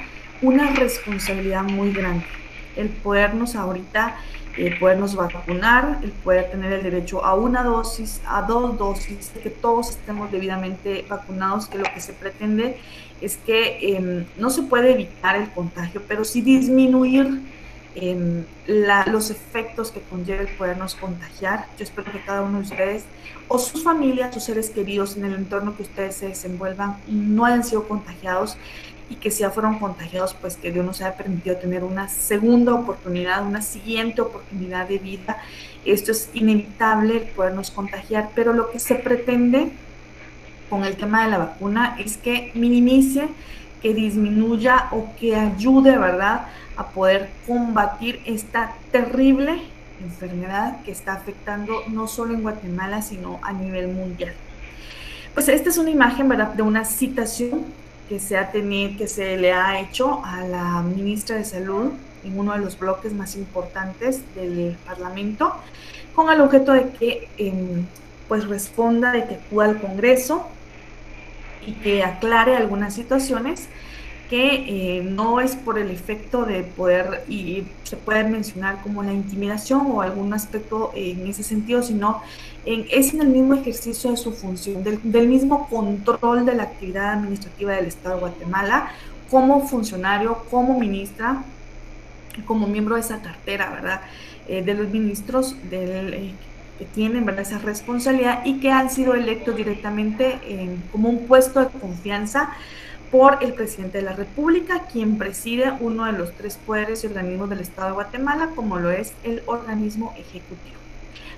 Speaker 1: una responsabilidad muy grande. El podernos ahorita, podernos vacunar, el poder tener el derecho a una dosis, a dos dosis, que todos estemos debidamente vacunados, que lo que se pretende es que no se puede evitar el contagio, pero sí disminuir los efectos que conlleva el podernos contagiar. Yo espero que cada uno de ustedes o sus familias, sus seres queridos en el entorno que ustedes se desenvuelvan no hayan sido contagiados, y que si ya fueron contagiados, pues que Dios nos haya permitido tener una segunda oportunidad, una siguiente oportunidad de vida. Esto es inevitable, el podernos contagiar, pero lo que se pretende con el tema de la vacuna es que minimice, que disminuya o que ayude, ¿verdad?, a poder combatir esta terrible enfermedad que está afectando no solo en Guatemala, sino a nivel mundial. Pues esta es una imagen, ¿verdad?, de una citación que se le ha hecho a la ministra de Salud en uno de los bloques más importantes del Parlamento, con el objeto de que pues responda, de que acuda al Congreso y que aclare algunas situaciones que no es por el efecto de poder, y se puede mencionar como la intimidación o algún aspecto en ese sentido, sino es en el mismo ejercicio de su función, del mismo control de la actividad administrativa del Estado de Guatemala, como funcionario, como ministra, como miembro de esa cartera, ¿verdad? De los ministros que tienen, ¿verdad?, esa responsabilidad y que han sido electos directamente como un puesto de confianza por el presidente de la República, quien preside uno de los 3 poderes y organismos del Estado de Guatemala, como lo es el organismo ejecutivo.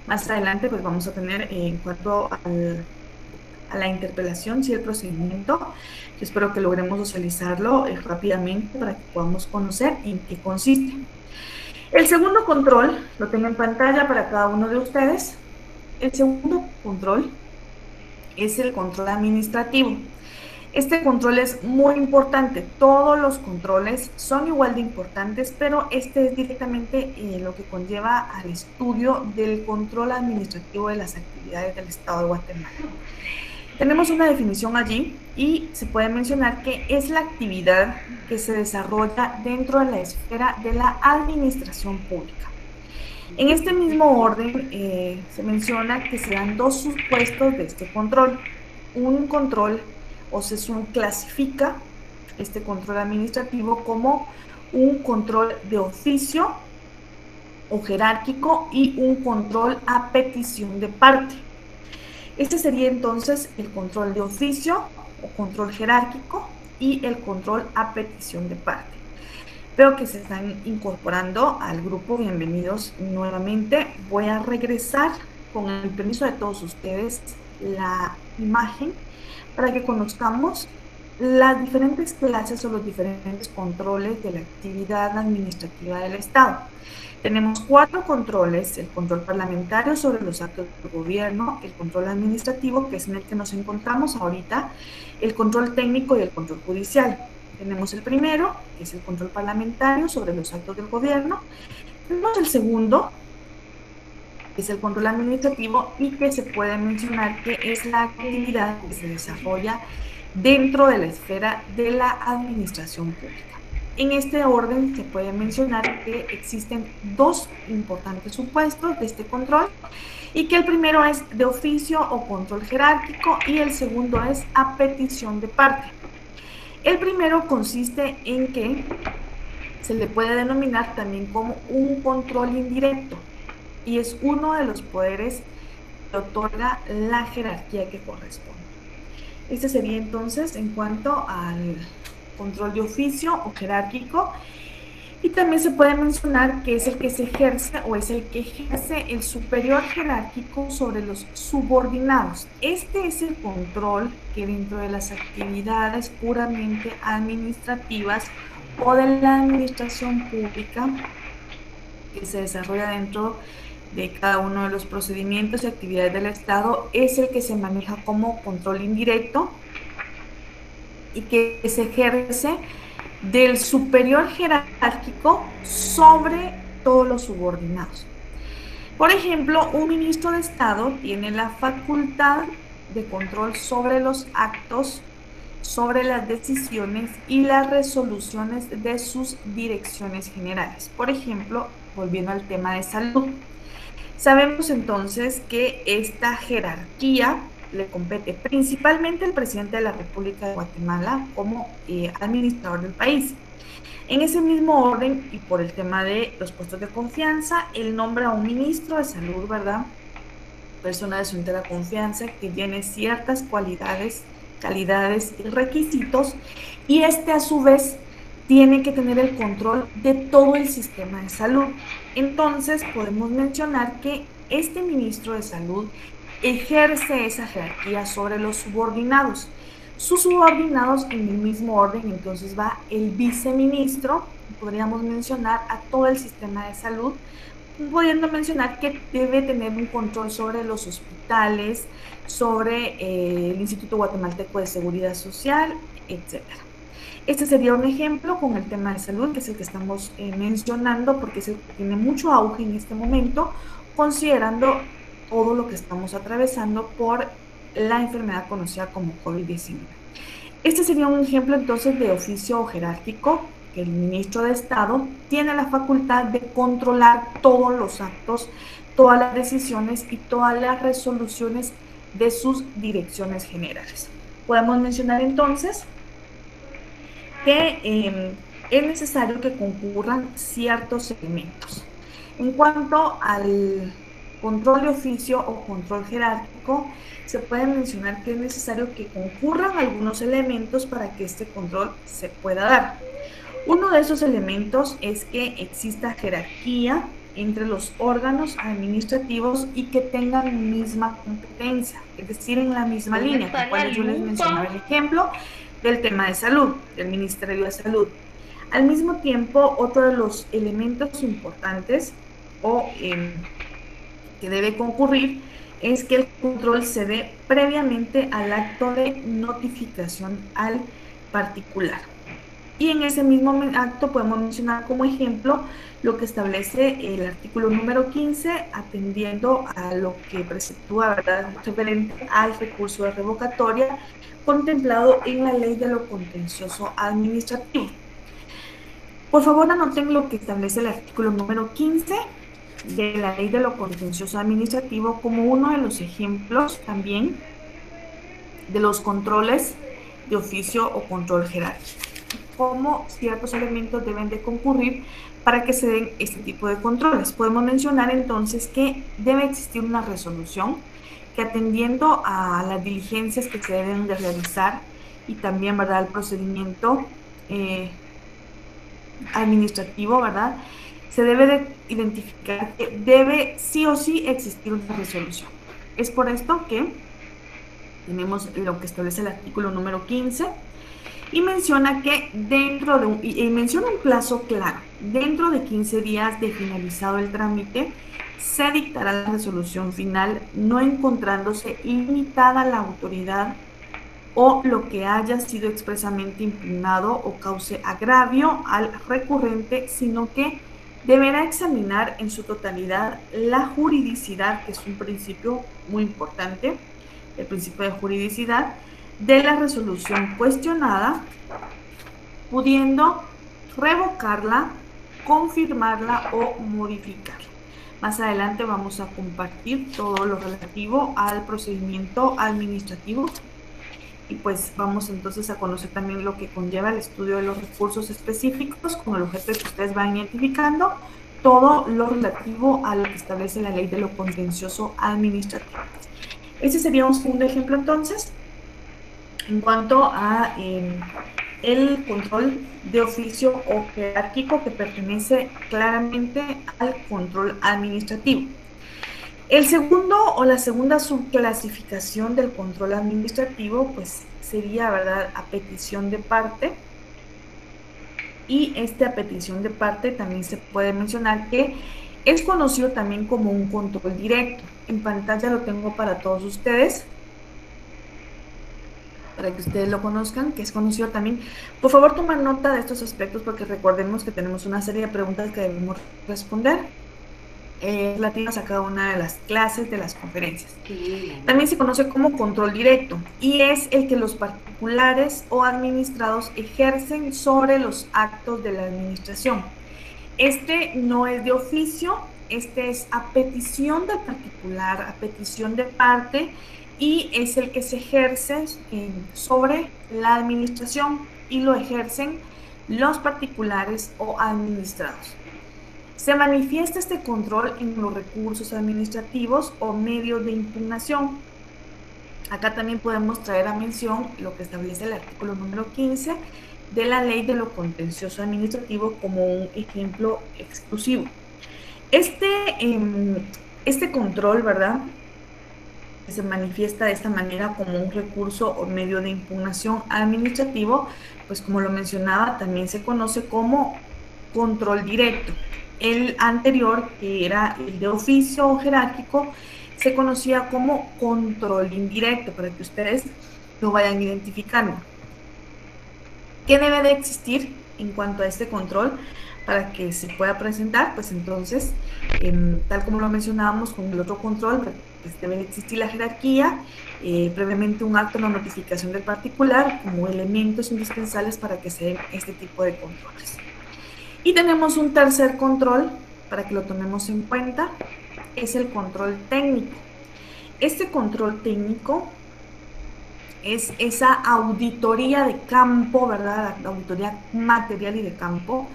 Speaker 1: Más adelante, pues vamos a tener, en cuanto a la interpelación, sí, el procedimiento. Yo espero que logremos socializarlo rápidamente para que podamos conocer en qué consiste. El segundo control, lo tengo en pantalla para cada uno de ustedes. El segundo control es el control administrativo. Este control es muy importante. Todos los controles son igual de importantes, pero este es directamente lo que conlleva al estudio del control administrativo de las actividades del Estado de Guatemala. Tenemos una definición allí y se puede mencionar que es la actividad que se desarrolla dentro de la esfera de la administración pública. En este mismo orden se menciona que se dan 2 supuestos de este control. Un control, o se clasifica este control administrativo como un control de oficio o jerárquico y un control a petición de parte. Este sería entonces el control de oficio o control jerárquico y el control a petición de parte. Veo que se están incorporando al grupo, bienvenidos nuevamente. Voy a regresar, con el permiso de todos ustedes, la imagen para que conozcamos las diferentes clases o los diferentes controles de la actividad administrativa del Estado. Tenemos 4 controles: el control parlamentario sobre los actos del gobierno, el control administrativo, que es en el que nos encontramos ahorita, el control técnico y el control judicial. Tenemos el primero, que es el control parlamentario sobre los actos del gobierno. Tenemos el segundo, que es el control administrativo y que se puede mencionar que es la actividad que se desarrolla dentro de la esfera de la administración pública. En este orden se puede mencionar que existen 2 importantes supuestos de este control y que el primero es de oficio o control jerárquico y el segundo es a petición de parte. El primero consiste en que se le puede denominar también como un control indirecto y es uno de los poderes que otorga la jerarquía que corresponde. Este sería entonces en cuanto al control de oficio o jerárquico, y también se puede mencionar que es el que se ejerce o es el que ejerce el superior jerárquico sobre los subordinados. Este es el control que dentro de las actividades puramente administrativas o de la administración pública que se desarrolla dentro de cada uno de los procedimientos y actividades del Estado es el que se maneja como control indirecto y que se ejerce del superior jerárquico sobre todos los subordinados. Por ejemplo, un ministro de Estado tiene la facultad de control sobre los actos, sobre las decisiones y las resoluciones de sus direcciones generales. Por ejemplo, volviendo al tema de salud, sabemos entonces que esta jerarquía le compete principalmente al presidente de la República de Guatemala como administrador del país. En ese mismo orden, y por el tema de los puestos de confianza, él nombra a un ministro de salud, ¿verdad?, persona de su entera confianza, que tiene ciertas cualidades, calidades y requisitos, y este a su vez tiene que tener el control de todo el sistema de salud. Entonces podemos mencionar que este ministro de salud ejerce esa jerarquía sobre los subordinados. Sus subordinados, en el mismo orden, entonces va el viceministro, podríamos mencionar a todo el sistema de salud, pudiendo mencionar que debe tener un control sobre los hospitales, sobre el Instituto Guatemalteco de Seguridad Social, etc. Este sería un ejemplo con el tema de salud, que es el que estamos mencionando, porque es el que tiene mucho auge en este momento, considerando todo lo que estamos atravesando por la enfermedad conocida como COVID-19. Este sería un ejemplo entonces de oficio jerárquico, que el ministro de Estado tiene la facultad de controlar todos los actos, todas las decisiones y todas las resoluciones de sus direcciones generales. Podemos mencionar entonces que es necesario que concurran ciertos elementos. En cuanto al control de oficio o control jerárquico, se puede mencionar que es necesario que concurran algunos elementos para que este control se pueda dar. Uno de esos elementos es que exista jerarquía entre los órganos administrativos y que tengan misma competencia, es decir, en la misma línea, con cual yo les mencionaba el ejemplo del tema de salud, del Ministerio de Salud. Al mismo tiempo, otro de los elementos importantes o que debe concurrir es que el control se dé previamente al acto de notificación al particular. Y en ese mismo acto podemos mencionar como ejemplo lo que establece el artículo número 15, atendiendo a lo que preceptúa, ¿verdad?, referente al recurso de revocatoria contemplado en la Ley de lo Contencioso Administrativo. Por favor, anoten lo que establece el artículo número 15 de la Ley de lo Contencioso Administrativo como uno de los ejemplos también de los controles de oficio o control jerárquico, cómo ciertos elementos deben de concurrir para que se den este tipo de controles. Podemos mencionar entonces que debe existir una resolución que, atendiendo a las diligencias que se deben de realizar y también, ¿verdad?, el procedimiento administrativo, ¿verdad?, se debe de identificar que debe sí o sí existir una resolución. Es por esto que tenemos lo que establece el artículo número 15 y menciona que dentro de menciona un plazo claro. Dentro de 15 días de finalizado el trámite, se dictará la resolución final, no encontrándose limitada la autoridad o lo que haya sido expresamente impugnado o cause agravio al recurrente, sino que deberá examinar en su totalidad la juridicidad, que es un principio muy importante, el principio de juridicidad, de la resolución cuestionada, pudiendo revocarla, confirmarla o modificarla. Más adelante vamos a compartir todo lo relativo al procedimiento administrativo y pues vamos entonces a conocer también lo que conlleva el estudio de los recursos específicos con el objeto que ustedes van identificando, todo lo relativo a lo que establece la Ley de lo Contencioso Administrativo. Ese sería un segundo ejemplo entonces en cuanto a el control de oficio o jerárquico, que pertenece claramente al control administrativo. El segundo o la segunda subclasificación del control administrativo pues sería, ¿verdad?, a petición de parte, y a petición de parte también se puede mencionar que es conocido también como un control directo. En pantalla lo tengo para todos ustedes, para que ustedes lo conozcan, que es conocido también. Por favor, tomen nota de estos aspectos porque recordemos que tenemos una serie de preguntas que debemos responder relativas a cada una de las clases de las conferencias. También se conoce como control directo y es el que los particulares o administrados ejercen sobre los actos de la administración. Este no es de oficio, este es a petición del particular, a petición de parte, y es el que se ejerce sobre la administración y lo ejercen los particulares o administrados. Se manifiesta este control en los recursos administrativos o medios de impugnación. Acá también podemos traer a mención lo que establece el artículo número 15 de la Ley de lo Contencioso Administrativo como un ejemplo exclusivo. Este control, ¿verdad?, se manifiesta de esta manera como un recurso o medio de impugnación administrativo, pues como lo mencionaba, también se conoce como control directo. El anterior, que era el de oficio o jerárquico, se conocía como control indirecto, para que ustedes lo vayan identificando. ¿Qué debe de existir en cuanto a este control? para que se pueda presentar, pues entonces, tal como lo mencionábamos con el otro control, pues debe existir la jerarquía, previamente un acto, una notificación del particular, como elementos indispensables para que se den este tipo de controles. Y tenemos un tercer control, para que lo tomemos en cuenta, es el control técnico. Este control técnico es esa auditoría de campo, ¿verdad? La auditoría material y de campo,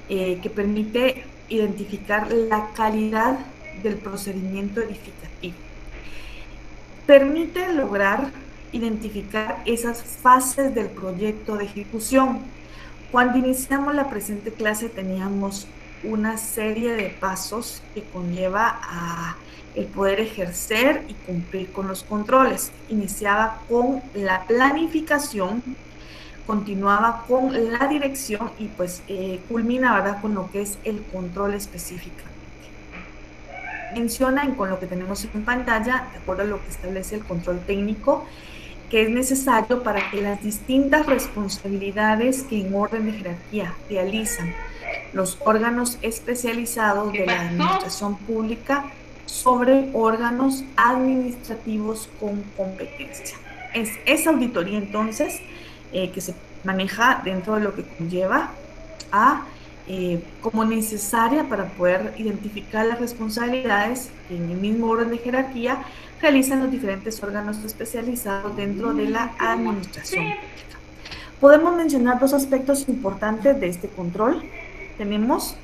Speaker 1: que permite identificar la calidad del procedimiento edificativo. Permite lograr identificar esas fases del proyecto de ejecución. Cuando iniciamos la presente clase teníamos una serie de pasos que conlleva a el poder ejercer y cumplir con los controles. Iniciaba con la planificación, continuaba con la dirección y pues culmina, ¿verdad?, con lo que es el control específicamente. Mencionan con lo que tenemos en pantalla, de acuerdo a lo que establece el control técnico, que es necesario para que las distintas responsabilidades que en orden de jerarquía realizan los órganos especializados de la administración pública sobre órganos administrativos con competencia. Es esa auditoría entonces que se maneja dentro de lo que conlleva a como necesaria para poder identificar las responsabilidades que en el mismo orden de jerarquía realizan los diferentes órganos especializados dentro de la administración pública. Podemos mencionar dos aspectos importantes de este control. Tenemos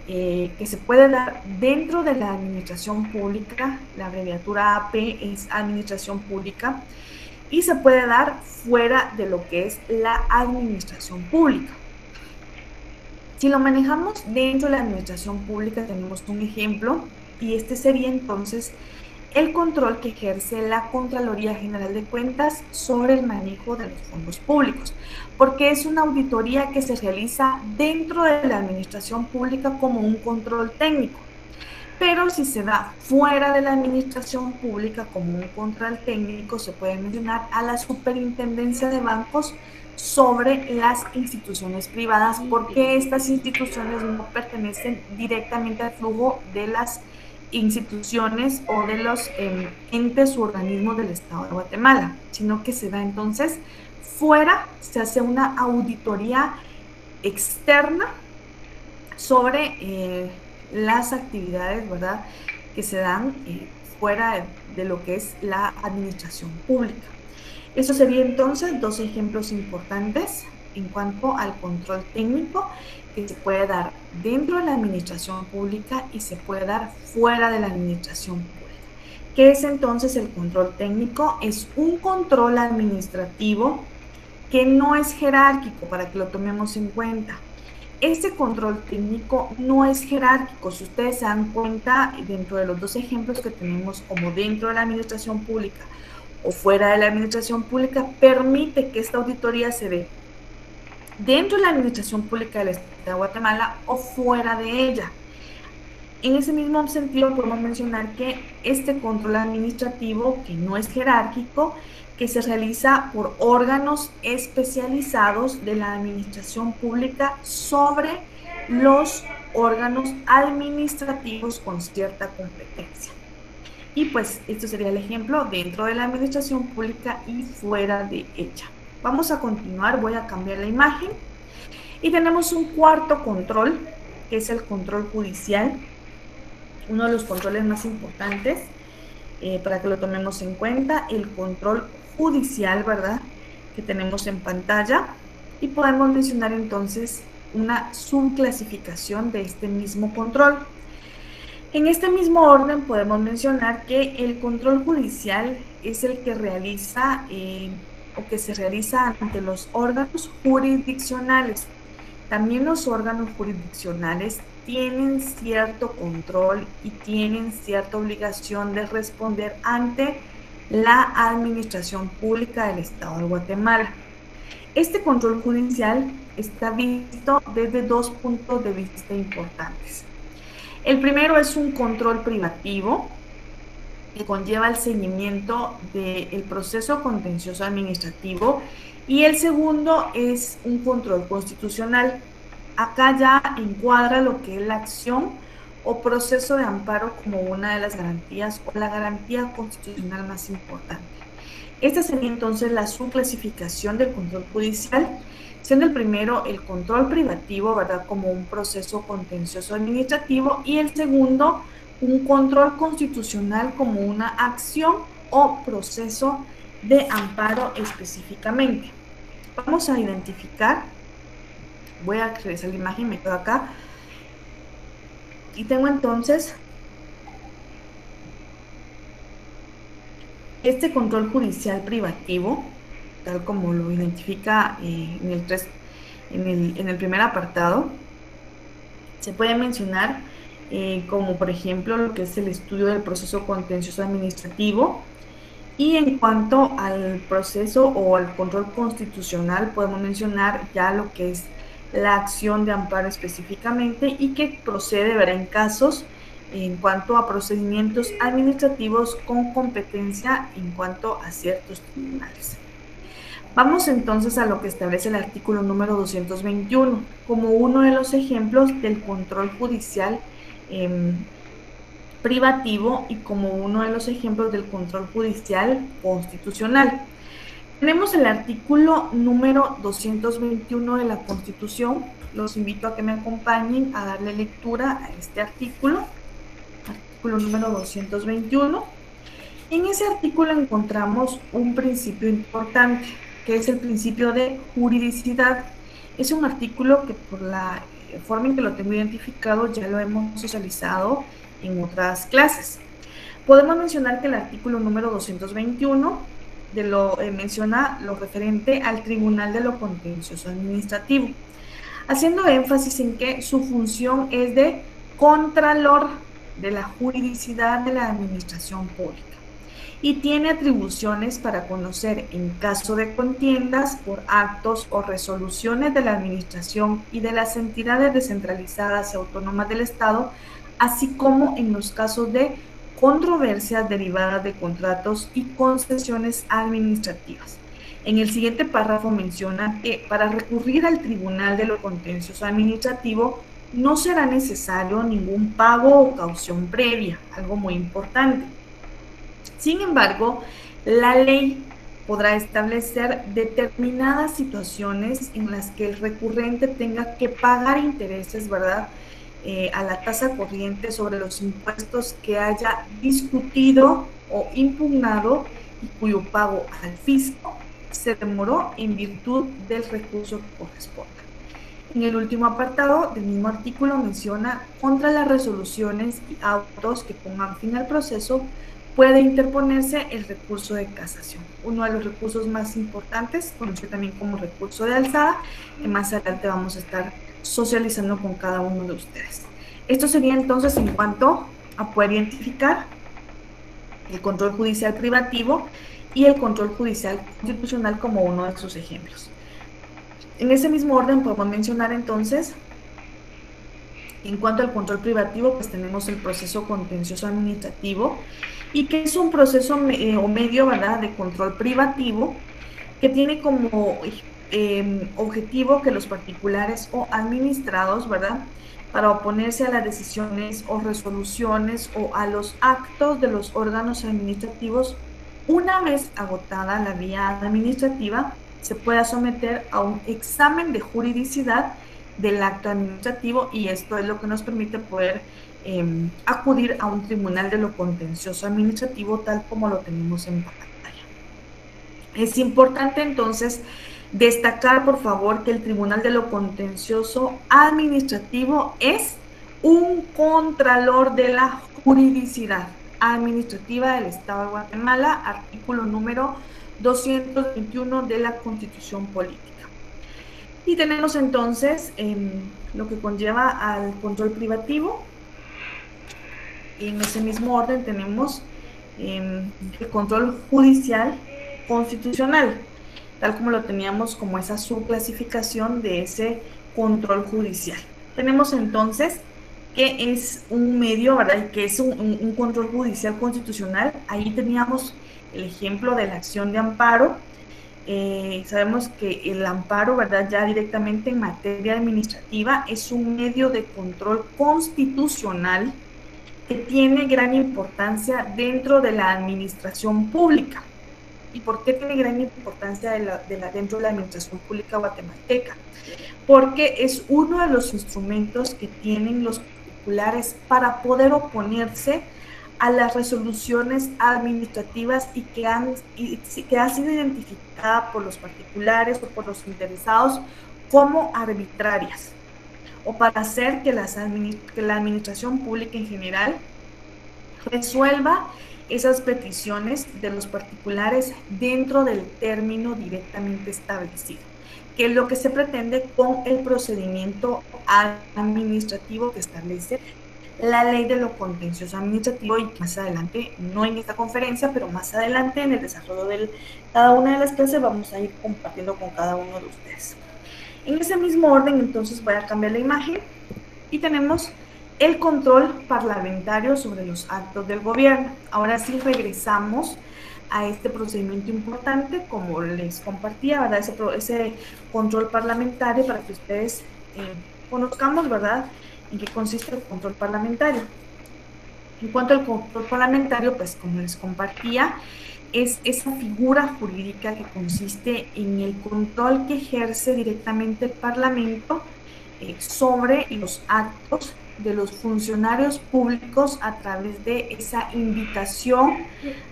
Speaker 1: que se puede dar dentro de la administración pública, la abreviatura AP es administración pública, y se puede dar fuera de lo que es la administración pública. Si lo manejamos dentro de la administración pública, tenemos un ejemplo, y este sería entonces el control que ejerce la Contraloría General de Cuentas sobre el manejo de los fondos públicos, porque es una auditoría que se realiza dentro de la administración pública como un control técnico. Pero si se da fuera de la administración pública como un control técnico, se puede mencionar a la Superintendencia de Bancos sobre las instituciones privadas, porque estas instituciones no pertenecen directamente al flujo de las instituciones o de los entes u organismos del Estado de Guatemala, sino que se da entonces fuera, se hace una auditoría externa sobre las actividades, ¿verdad?, que se dan fuera de lo que es la administración pública. Eso sería entonces dos ejemplos importantes en cuanto al control técnico que se puede dar dentro de la administración pública y se puede dar fuera de la administración pública. ¿Qué es entonces el control técnico? Es un control administrativo que no es jerárquico, para que lo tomemos en cuenta. Este control técnico no es jerárquico. Si ustedes se dan cuenta, dentro de los dos ejemplos que tenemos, como dentro de la administración pública o fuera de la administración pública, permite que esta auditoría se dé dentro de la administración pública del Estado de Guatemala o fuera de ella. En ese mismo sentido, podemos mencionar que este control administrativo, que no es jerárquico, que se realiza por órganos especializados de la administración pública sobre los órganos administrativos con cierta competencia. Y pues esto sería el ejemplo dentro de la administración pública y fuera de ella. Vamos a continuar, voy a cambiar la imagen. Y tenemos un cuarto control, que es el control judicial, uno de los controles más importantes, para que lo tomemos en cuenta, el control judicial, ¿verdad?, que tenemos en pantalla, y podemos mencionar entonces una subclasificación de este mismo control. En este mismo orden podemos mencionar que el control judicial es el que realiza o que se realiza ante los órganos jurisdiccionales. También los órganos jurisdiccionales tienen cierto control y tienen cierta obligación de responder ante la administración pública del Estado de Guatemala. Este control judicial está visto desde dos puntos de vista importantes. El primero es un control privativo que conlleva el seguimiento del proceso contencioso administrativo, y el segundo es un control constitucional. Acá ya encuadra lo que es la acción o proceso de amparo como una de las garantías o la garantía constitucional más importante. Esta sería entonces la subclasificación del control judicial, siendo el primero el control privativo, ¿verdad?, como un proceso contencioso administrativo, y el segundo un control constitucional como una acción o proceso de amparo específicamente. Vamos a identificar, voy a regresar la imagen, me quedo acá, y tengo entonces este control judicial privativo, tal como lo identifica en el primer apartado. Se puede mencionar como por ejemplo lo que es el estudio del proceso contencioso administrativo, y en cuanto al proceso o al control constitucional podemos mencionar ya lo que es la acción de amparo específicamente y que procede, ¿verdad?, en casos en cuanto a procedimientos administrativos con competencia en cuanto a ciertos tribunales. Vamos entonces a lo que establece el artículo número 221 como uno de los ejemplos del control judicial privativo y como uno de los ejemplos del control judicial constitucional. Tenemos el artículo número 221 de la Constitución. Los invito a que me acompañen a darle lectura a este artículo número 221. En ese artículo encontramos un principio importante, que es el principio de juridicidad. Es un artículo que por la forma en que lo tengo identificado ya lo hemos socializado en otras clases. Podemos mencionar que el artículo número 221 menciona lo referente al Tribunal de lo Contencioso Administrativo, haciendo énfasis en que su función es de contralor de la juridicidad de la administración pública y tiene atribuciones para conocer en caso de contiendas por actos o resoluciones de la administración y de las entidades descentralizadas y autónomas del Estado, así como en los casos de controversias derivadas de contratos y concesiones administrativas. En el siguiente párrafo menciona que para recurrir al Tribunal de lo Contencioso Administrativo no será necesario ningún pago o caución previa, algo muy importante. Sin embargo, la ley podrá establecer determinadas situaciones en las que el recurrente tenga que pagar intereses, ¿verdad?, a la tasa corriente sobre los impuestos que haya discutido o impugnado y cuyo pago al fisco se demoró en virtud del recurso que corresponda. En el último apartado del mismo artículo menciona contra las resoluciones y autos que pongan fin al proceso puede interponerse el recurso de casación, uno de los recursos más importantes, conocido también como recurso de alzada, que más adelante vamos a estar socializando con cada uno de ustedes. Esto sería entonces en cuanto a poder identificar el control judicial privativo y el control judicial constitucional como uno de sus ejemplos. En ese mismo orden podemos mencionar entonces, en cuanto al control privativo, pues tenemos el proceso contencioso administrativo, y que es un proceso o medio, ¿verdad?, de control privativo que tiene como objetivo que los particulares o administrados, ¿verdad?, para oponerse a las decisiones o resoluciones o a los actos de los órganos administrativos, una vez agotada la vía administrativa, se pueda someter a un examen de juridicidad del acto administrativo, y esto es lo que nos permite poder acudir a un tribunal de lo contencioso administrativo tal como lo tenemos en pantalla. Es importante entonces destacar, por favor, que el Tribunal de lo Contencioso Administrativo es un contralor de la juridicidad administrativa del Estado de Guatemala, artículo número 221 de la Constitución Política. Y tenemos entonces lo que conlleva al control privativo. En ese mismo orden tenemos el control judicial constitucional, tal como lo teníamos como esa subclasificación de ese control judicial. Tenemos entonces que es un medio, ¿verdad?, y que es un control judicial constitucional. Ahí teníamos el ejemplo de la acción de amparo, Sabemos que el amparo, ¿verdad?, ya directamente en materia administrativa es un medio de control constitucional que tiene gran importancia dentro de la administración pública. ¿Y por qué tiene gran importancia dentro de la administración pública guatemalteca? Porque es uno de los instrumentos que tienen los particulares para poder oponerse a las resoluciones administrativas y que ha sido identificada por los particulares o por los interesados como arbitrarias, o para hacer que la administración pública en general resuelva esas peticiones de los particulares dentro del término directamente establecido, que es lo que se pretende con el procedimiento administrativo que establece la ley de lo contencioso administrativo, y más adelante, no en esta conferencia, pero más adelante en el desarrollo de cada una de las clases vamos a ir compartiendo con cada uno de ustedes. En ese mismo orden, entonces voy a cambiar la imagen y tenemos el control parlamentario sobre los actos del gobierno. Ahora sí regresamos a este procedimiento importante, como les compartía, ¿verdad? Ese control parlamentario, para que ustedes conozcamos, ¿verdad?, en qué consiste el control parlamentario. En cuanto al control parlamentario, pues como les compartía, es esa figura jurídica que consiste en el control que ejerce directamente el Parlamento sobre los actos de los funcionarios públicos a través de esa invitación,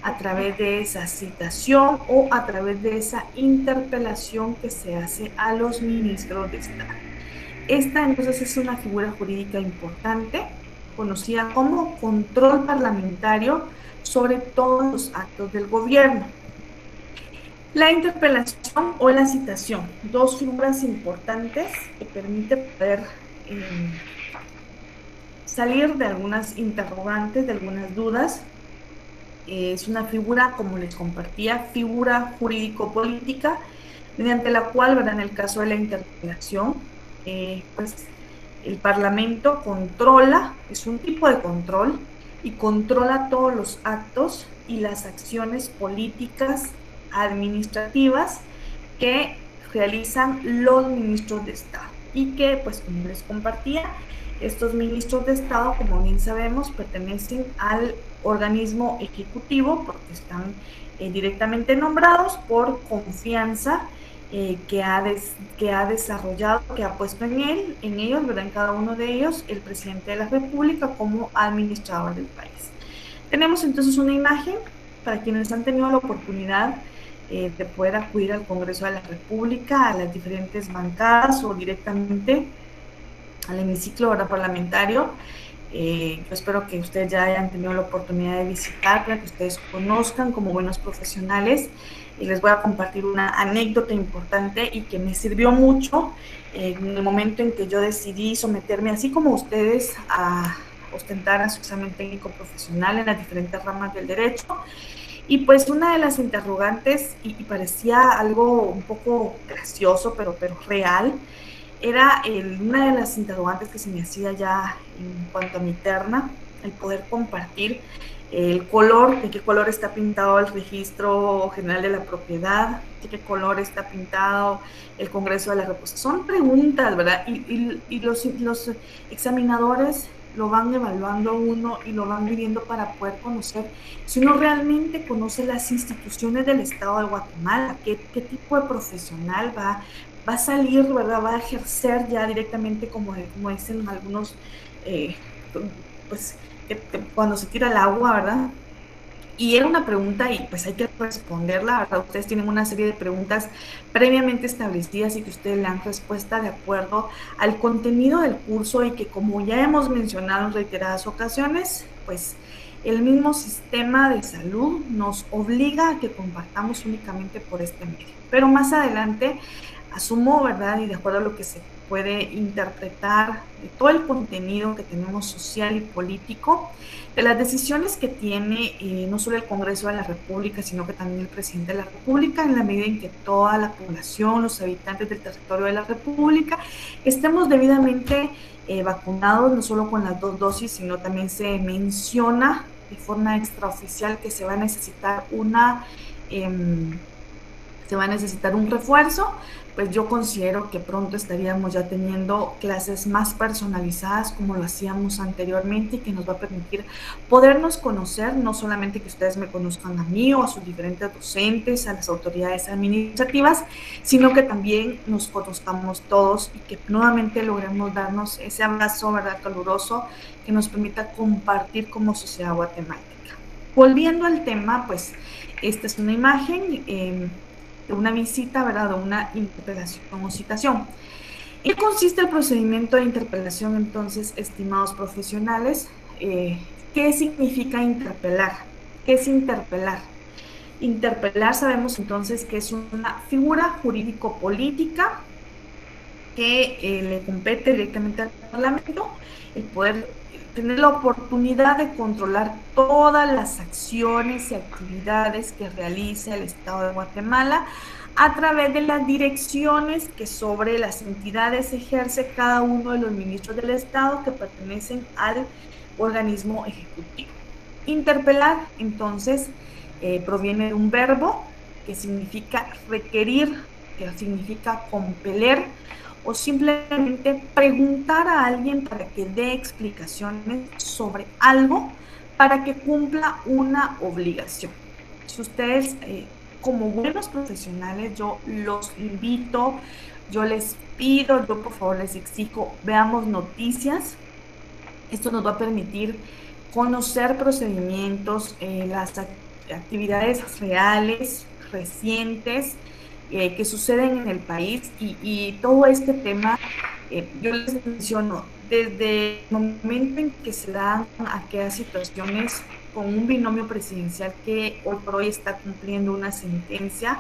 Speaker 1: a través de esa citación o a través de esa interpelación que se hace a los ministros de Estado. Esta entonces es una figura jurídica importante, conocida como control parlamentario sobre todos los actos del gobierno. La interpelación o la citación, dos figuras importantes que permiten poder salir de algunas interrogantes, de algunas dudas. Es una figura, como les compartía, figura jurídico-política, mediante la cual, ¿verdad?, en el caso de la interpelación, pues el Parlamento controla, es un tipo de control, y controla todos los actos y las acciones políticas administrativas que realizan los ministros de Estado, y que, pues como les compartía, estos ministros de Estado, como bien sabemos, pertenecen al organismo ejecutivo porque están directamente nombrados por confianza que ha desarrollado, que ha puesto en ellos, ¿verdad?, en cada uno de ellos, el presidente de la República como administrador del país. Tenemos entonces una imagen para quienes han tenido la oportunidad de poder acudir al Congreso de la República, a las diferentes bancadas o directamente al hemiciclo, ¿verdad?, parlamentario. Yo espero que ustedes ya hayan tenido la oportunidad de visitar para que ustedes conozcan como buenos profesionales. Y les voy a compartir una anécdota importante y que me sirvió mucho en el momento en que yo decidí someterme, así como ustedes, a ostentar a su examen técnico profesional en las diferentes ramas del derecho. Y pues una de las interrogantes, y parecía algo un poco gracioso, pero real, era una de las interrogantes que se me hacía ya en cuanto a mi terna, el poder compartir el color, de qué color está pintado el Registro General de la Propiedad, de qué color está pintado el Congreso de la República. Son preguntas, ¿verdad? Y los examinadores lo van evaluando uno y lo van midiendo para poder conocer si uno realmente conoce las instituciones del Estado de Guatemala, qué tipo de profesional va a salir, ¿verdad?, va a ejercer ya directamente, como dicen algunos, pues cuando se tira el agua, ¿verdad? Y era una pregunta y pues hay que responderla, ¿verdad? Ustedes tienen una serie de preguntas previamente establecidas y que ustedes le dan respuesta de acuerdo al contenido del curso, y que, como ya hemos mencionado en reiteradas ocasiones, pues el mismo sistema de salud nos obliga a que compartamos únicamente por este medio. Pero más adelante, asumo, ¿verdad?, y de acuerdo a lo que se puede interpretar de todo el contenido que tenemos social y político, de las decisiones que tiene no solo el Congreso de la República, sino que también el presidente de la República, en la medida en que toda la población, los habitantes del territorio de la República, estemos debidamente vacunados, no solo con las 2 dosis, sino también se menciona de forma extraoficial que se va a necesitar una se va a necesitar un refuerzo, pues yo considero que pronto estaríamos ya teniendo clases más personalizadas como lo hacíamos anteriormente y que nos va a permitir podernos conocer, no solamente que ustedes me conozcan a mí o a sus diferentes docentes, a las autoridades administrativas, sino que también nos conozcamos todos y que nuevamente logremos darnos ese abrazo, ¿verdad?, caluroso que nos permita compartir como sociedad guatemalteca. Volviendo al tema, pues esta es una imagen de una visita, ¿verdad?, de una interpelación o citación. ¿En qué consiste el procedimiento de interpelación entonces, estimados profesionales? ¿Qué significa interpelar? ¿Qué es interpelar? Interpelar sabemos entonces que es una figura jurídico-política que le compete directamente al Parlamento el poder tener la oportunidad de controlar todas las acciones y actividades que realiza el Estado de Guatemala a través de las direcciones que sobre las entidades ejerce cada uno de los ministros del Estado que pertenecen al organismo ejecutivo. Interpelar, entonces, proviene de un verbo que significa requerir, que significa compeler, o simplemente preguntar a alguien para que dé explicaciones sobre algo para que cumpla una obligación. Si ustedes, como buenos profesionales, yo los invito, yo les pido, yo por favor les exijo, veamos noticias. Esto nos va a permitir conocer procedimientos, las actividades reales, recientes, que suceden en el país y todo este tema, yo les menciono, desde el momento en que se dan aquellas situaciones con un binomio presidencial que hoy por hoy está cumpliendo una sentencia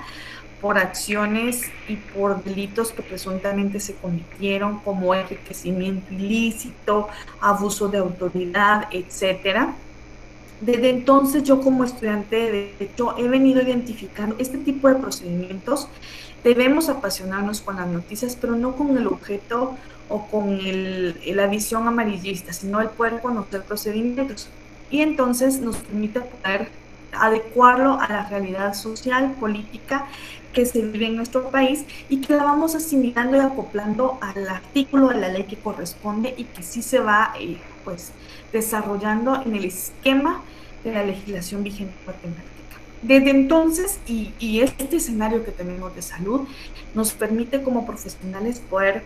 Speaker 1: por acciones y por delitos que presuntamente se cometieron, como enriquecimiento ilícito, abuso de autoridad, etcétera. Desde entonces yo como estudiante de Derecho he venido identificando este tipo de procedimientos. Debemos apasionarnos con las noticias, pero no con el objeto o con la visión amarillista, sino el poder conocer procedimientos. Y entonces nos permite poder adecuarlo a la realidad social, política que se vive en nuestro país y que la vamos asimilando y acoplando al artículo de la ley que corresponde y que sí se va pues desarrollando en el esquema de la legislación vigente guatemalteca. Desde entonces, y este escenario que tenemos de salud nos permite como profesionales poder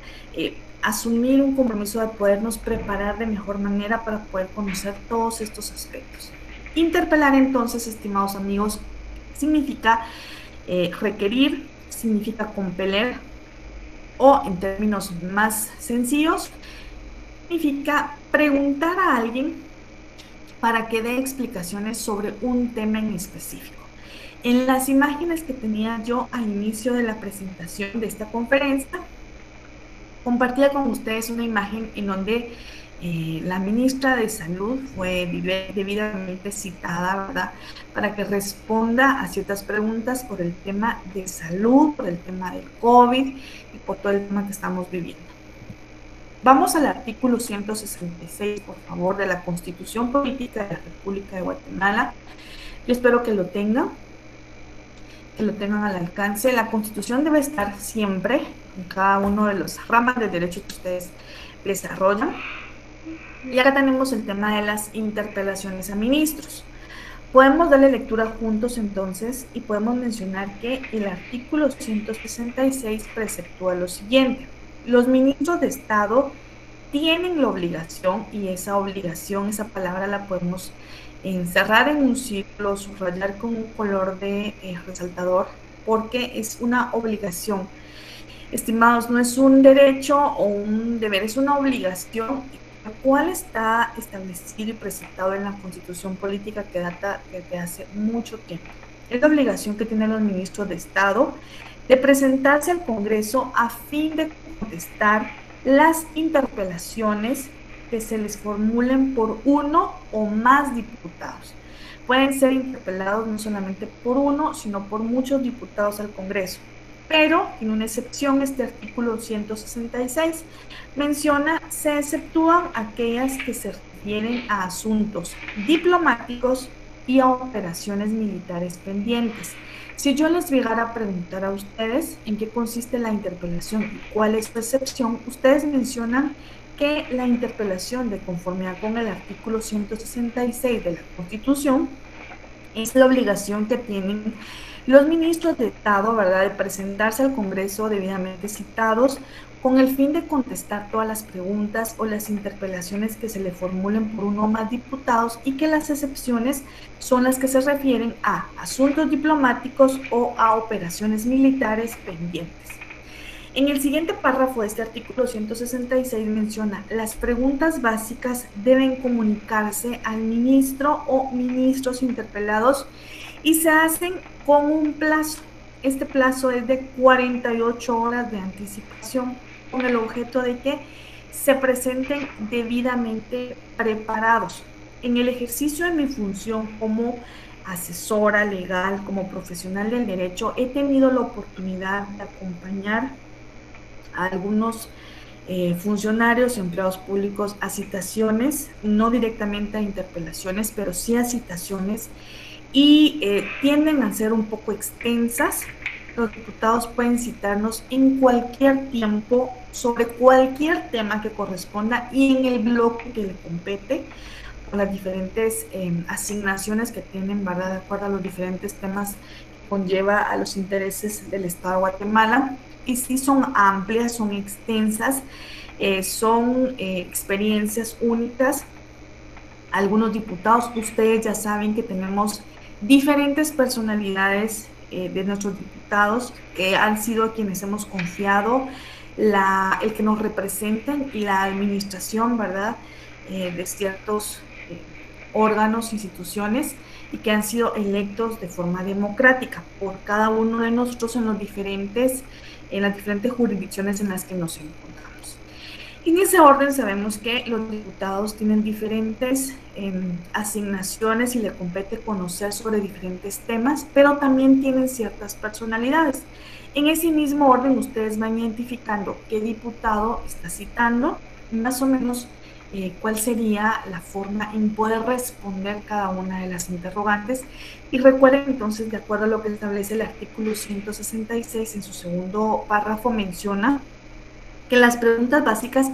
Speaker 1: asumir un compromiso de podernos preparar de mejor manera para poder conocer todos estos aspectos. Interpelar entonces, estimados amigos, significa requerir, significa compeler, o en términos más sencillos, significa preguntar a alguien para que dé explicaciones sobre un tema en específico. En las imágenes que tenía yo al inicio de la presentación de esta conferencia, compartía con ustedes una imagen en donde la ministra de Salud fue debidamente citada, ¿verdad?, para que responda a ciertas preguntas por el tema de salud, por el tema del COVID y por todo el tema que estamos viviendo. Vamos al artículo 166, por favor, de la Constitución Política de la República de Guatemala. Yo espero que lo tengan al alcance. La Constitución debe estar siempre en cada uno de las ramas de derecho que ustedes desarrollan. Y acá tenemos el tema de las interpelaciones a ministros. Podemos darle lectura juntos entonces y podemos mencionar que el artículo 166 preceptúa lo siguiente: los ministros de Estado tienen la obligación, y esa obligación, esa palabra la podemos encerrar en un círculo, subrayar con un color de resaltador, porque es una obligación. Estimados, no es un derecho o un deber, es una obligación, la cual está establecido y presentado en la Constitución Política que data desde hace mucho tiempo. Es la obligación que tienen los ministros de Estado de presentarse al Congreso a fin de contestar las interpelaciones que se les formulen por uno o más diputados. Pueden ser interpelados no solamente por uno, sino por muchos diputados al Congreso. Pero, en una excepción, este artículo 166 menciona, se exceptúan aquellas que se refieren a asuntos diplomáticos, y a operaciones militares pendientes. Si yo les llegara a preguntar a ustedes en qué consiste la interpelación y cuál es su excepción, ustedes mencionan que la interpelación, de conformidad con el artículo 166 de la Constitución, es la obligación que tienen los ministros de Estado, ¿verdad?, de presentarse al Congreso debidamente citados con el fin de contestar todas las preguntas o las interpelaciones que se le formulen por uno o más diputados, y que las excepciones son las que se refieren a asuntos diplomáticos o a operaciones militares pendientes. En el siguiente párrafo de este artículo 166 menciona: las preguntas básicas deben comunicarse al ministro o ministros interpelados y se hacen con un plazo. Este plazo es de 48 horas de anticipación, con el objeto de que se presenten debidamente preparados. En el ejercicio de mi función como asesora legal, como profesional del derecho, he tenido la oportunidad de acompañar a algunos funcionarios y empleados públicos a citaciones, no directamente a interpelaciones, pero sí a citaciones, y tienden a ser un poco extensas. Los diputados pueden citarnos en cualquier tiempo sobre cualquier tema que corresponda y en el bloque que le compete, con las diferentes asignaciones que tienen, ¿verdad?, de acuerdo a los diferentes temas que conlleva a los intereses del Estado de Guatemala. Y sí son amplias, son extensas, son experiencias únicas. Algunos diputados, ustedes ya saben que tenemos diferentes personalidades de nuestros diputados que han sido quienes hemos confiado el que nos representen y la administración, ¿verdad?, de ciertos órganos, instituciones, y que han sido electos de forma democrática por cada uno de nosotros en las diferentes jurisdicciones en las que nos encontramos. En ese orden sabemos que los diputados tienen diferentes asignaciones y le compete conocer sobre diferentes temas, pero también tienen ciertas personalidades. En ese mismo orden ustedes van identificando qué diputado está citando, más o menos cuál sería la forma en poder responder cada una de las interrogantes. Y recuerden entonces, de acuerdo a lo que establece el artículo 166, en su segundo párrafo menciona que las preguntas básicas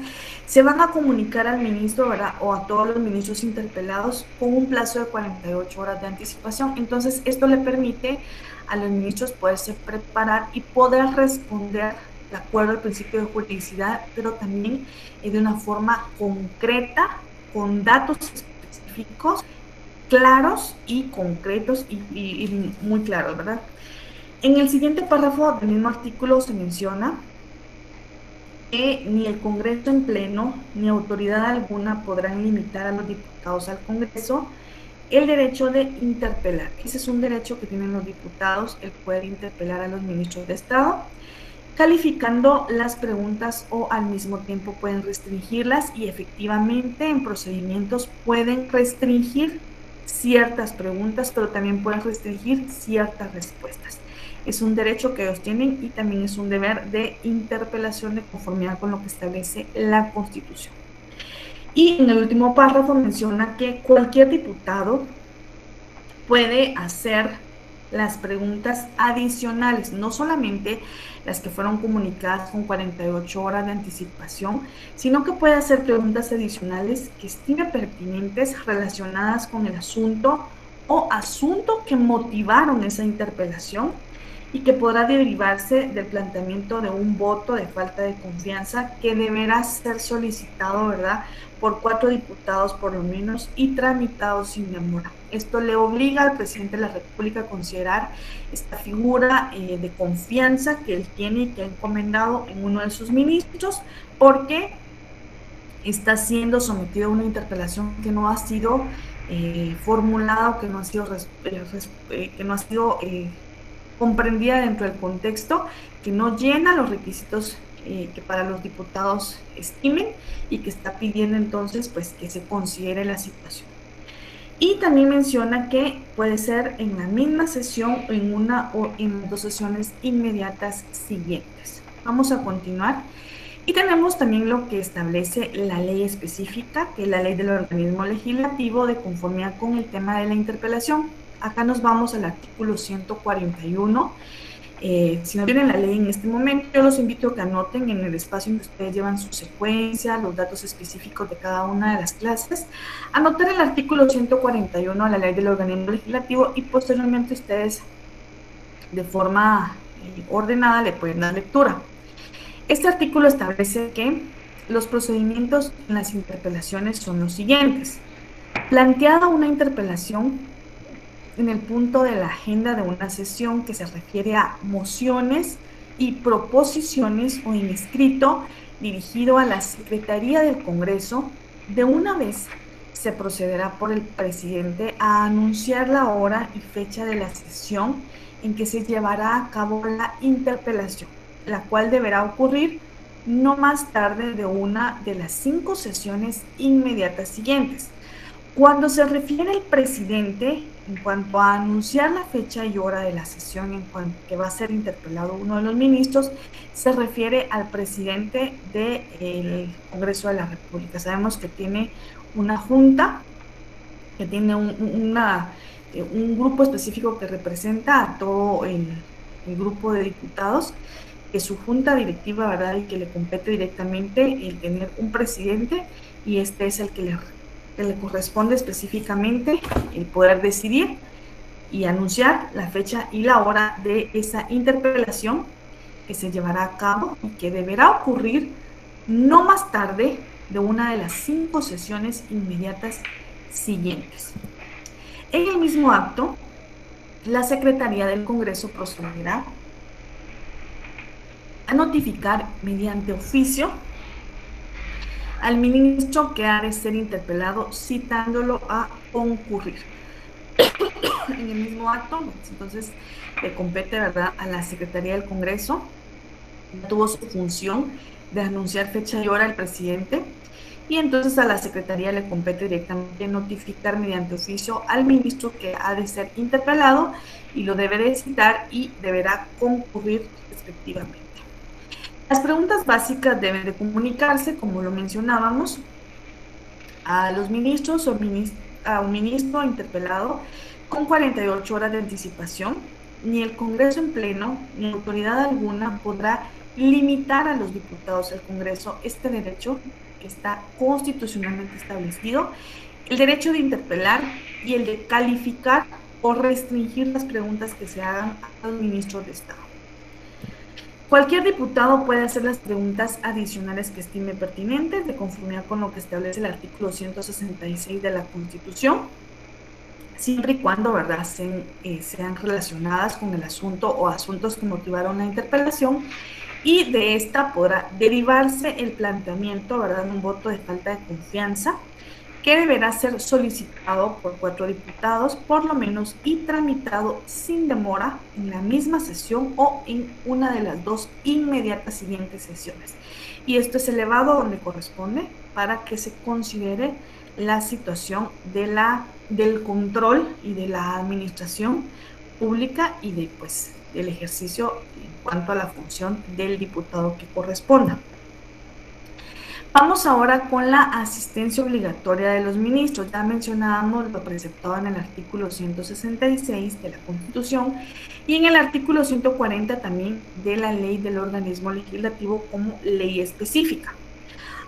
Speaker 1: se van a comunicar al ministro, ¿verdad?, o a todos los ministros interpelados con un plazo de 48 horas de anticipación. Entonces, esto le permite a los ministros poderse preparar y poder responder de acuerdo al principio de juridicidad, pero también de una forma concreta, con datos específicos, claros y concretos y muy claros, ¿verdad? En el siguiente párrafo del mismo artículo se menciona que ni el Congreso en pleno ni autoridad alguna podrán limitar a los diputados al Congreso el derecho de interpelar. Ese es un derecho que tienen los diputados, el poder interpelar a los ministros de Estado, calificando las preguntas o al mismo tiempo pueden restringirlas, y efectivamente en procedimientos pueden restringir ciertas preguntas, pero también pueden restringir ciertas respuestas. Es un derecho que ellos tienen y también es un deber de interpelación de conformidad con lo que establece la Constitución. Y en el último párrafo menciona que cualquier diputado puede hacer las preguntas adicionales, no solamente las que fueron comunicadas con 48 horas de anticipación, sino que puede hacer preguntas adicionales que estime pertinentes relacionadas con el asunto o asunto que motivaron esa interpelación, y que podrá derivarse del planteamiento de un voto de falta de confianza que deberá ser solicitado, ¿verdad?, por 4 diputados por lo menos y tramitado sin demora. Esto le obliga al presidente de la República a considerar esta figura de confianza que él tiene y que ha encomendado en uno de sus ministros, porque está siendo sometido a una interpelación que no ha sido formulada o que no ha sido comprendida dentro del contexto, que no llena los requisitos que para los diputados estimen, y que está pidiendo entonces pues que se considere la situación. Y también menciona que puede ser en la misma sesión o en una o en 2 sesiones inmediatas siguientes. Vamos a continuar. Y tenemos también lo que establece la ley específica, que es la ley del organismo legislativo de conformidad con el tema de la interpelación. Acá nos vamos al artículo 141. Si no tienen la ley en este momento, yo los invito a que anoten en el espacio en que ustedes llevan su secuencia, los datos específicos de cada una de las clases, anoten el artículo 141 de la ley del organismo legislativo y posteriormente ustedes de forma ordenada le pueden dar lectura. Este artículo establece que los procedimientos en las interpelaciones son los siguientes. Planteada una interpelación en el punto de la agenda de una sesión que se refiere a mociones y proposiciones o en escrito dirigido a la Secretaría del Congreso, de una vez se procederá por el presidente a anunciar la hora y fecha de la sesión en que se llevará a cabo la interpelación, la cual deberá ocurrir no más tarde de una de las 5 sesiones inmediatas siguientes. Cuando se refiere al presidente, en cuanto a anunciar la fecha y hora de la sesión en cuanto que va a ser interpelado uno de los ministros, se refiere al presidente del Congreso de la República. Sabemos que tiene una junta, que tiene un grupo específico que representa a todo el grupo de diputados, que su junta directiva, ¿verdad?, y que le compete directamente el tener un presidente, y este es el que le corresponde específicamente el poder decidir y anunciar la fecha y la hora de esa interpelación que se llevará a cabo y que deberá ocurrir no más tarde de una de las 5 sesiones inmediatas siguientes. En el mismo acto, la Secretaría del Congreso procederá a notificar mediante oficio al ministro que ha de ser interpelado, citándolo a concurrir. En el mismo acto, entonces, le compete, ¿verdad?, a la Secretaría del Congreso, tuvo su función de anunciar fecha y hora al presidente, y entonces a la Secretaría le compete directamente notificar mediante oficio al ministro que ha de ser interpelado y lo debe de citar y deberá concurrir respectivamente. Las preguntas básicas deben de comunicarse, como lo mencionábamos, a los ministros o a un ministro interpelado con 48 horas de anticipación. Ni el Congreso en pleno, ni autoridad alguna podrá limitar a los diputados del Congreso este derecho que está constitucionalmente establecido, el derecho de interpelar y el de calificar o restringir las preguntas que se hagan a los ministros de Estado. Cualquier diputado puede hacer las preguntas adicionales que estime pertinentes, de conformidad con lo que establece el artículo 166 de la Constitución, siempre y cuando, ¿verdad?, sean relacionadas con el asunto o asuntos que motivaron la interpelación, y de esta podrá derivarse el planteamiento, ¿verdad?, de un voto de falta de confianza, que deberá ser solicitado por 4 diputados por lo menos y tramitado sin demora en la misma sesión o en una de las 2 inmediatas siguientes sesiones. Y esto es elevado donde corresponde para que se considere la situación del control y de la administración pública y del ejercicio en cuanto a la función del diputado que corresponda. Vamos ahora con la asistencia obligatoria de los ministros. Ya mencionábamos lo preceptado en el artículo 166 de la Constitución y en el artículo 140 también de la ley del organismo legislativo como ley específica.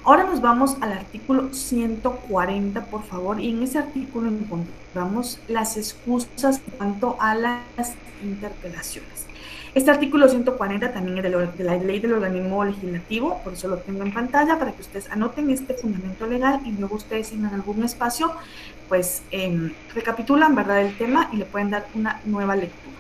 Speaker 1: Ahora nos vamos al artículo 140, por favor, y en ese artículo encontramos las excusas en cuanto a las interpelaciones. Este artículo 140 también es de la ley del organismo legislativo, por eso lo tengo en pantalla para que ustedes anoten este fundamento legal y luego ustedes en algún espacio pues recapitulan, ¿verdad?, el tema y le pueden dar una nueva lectura.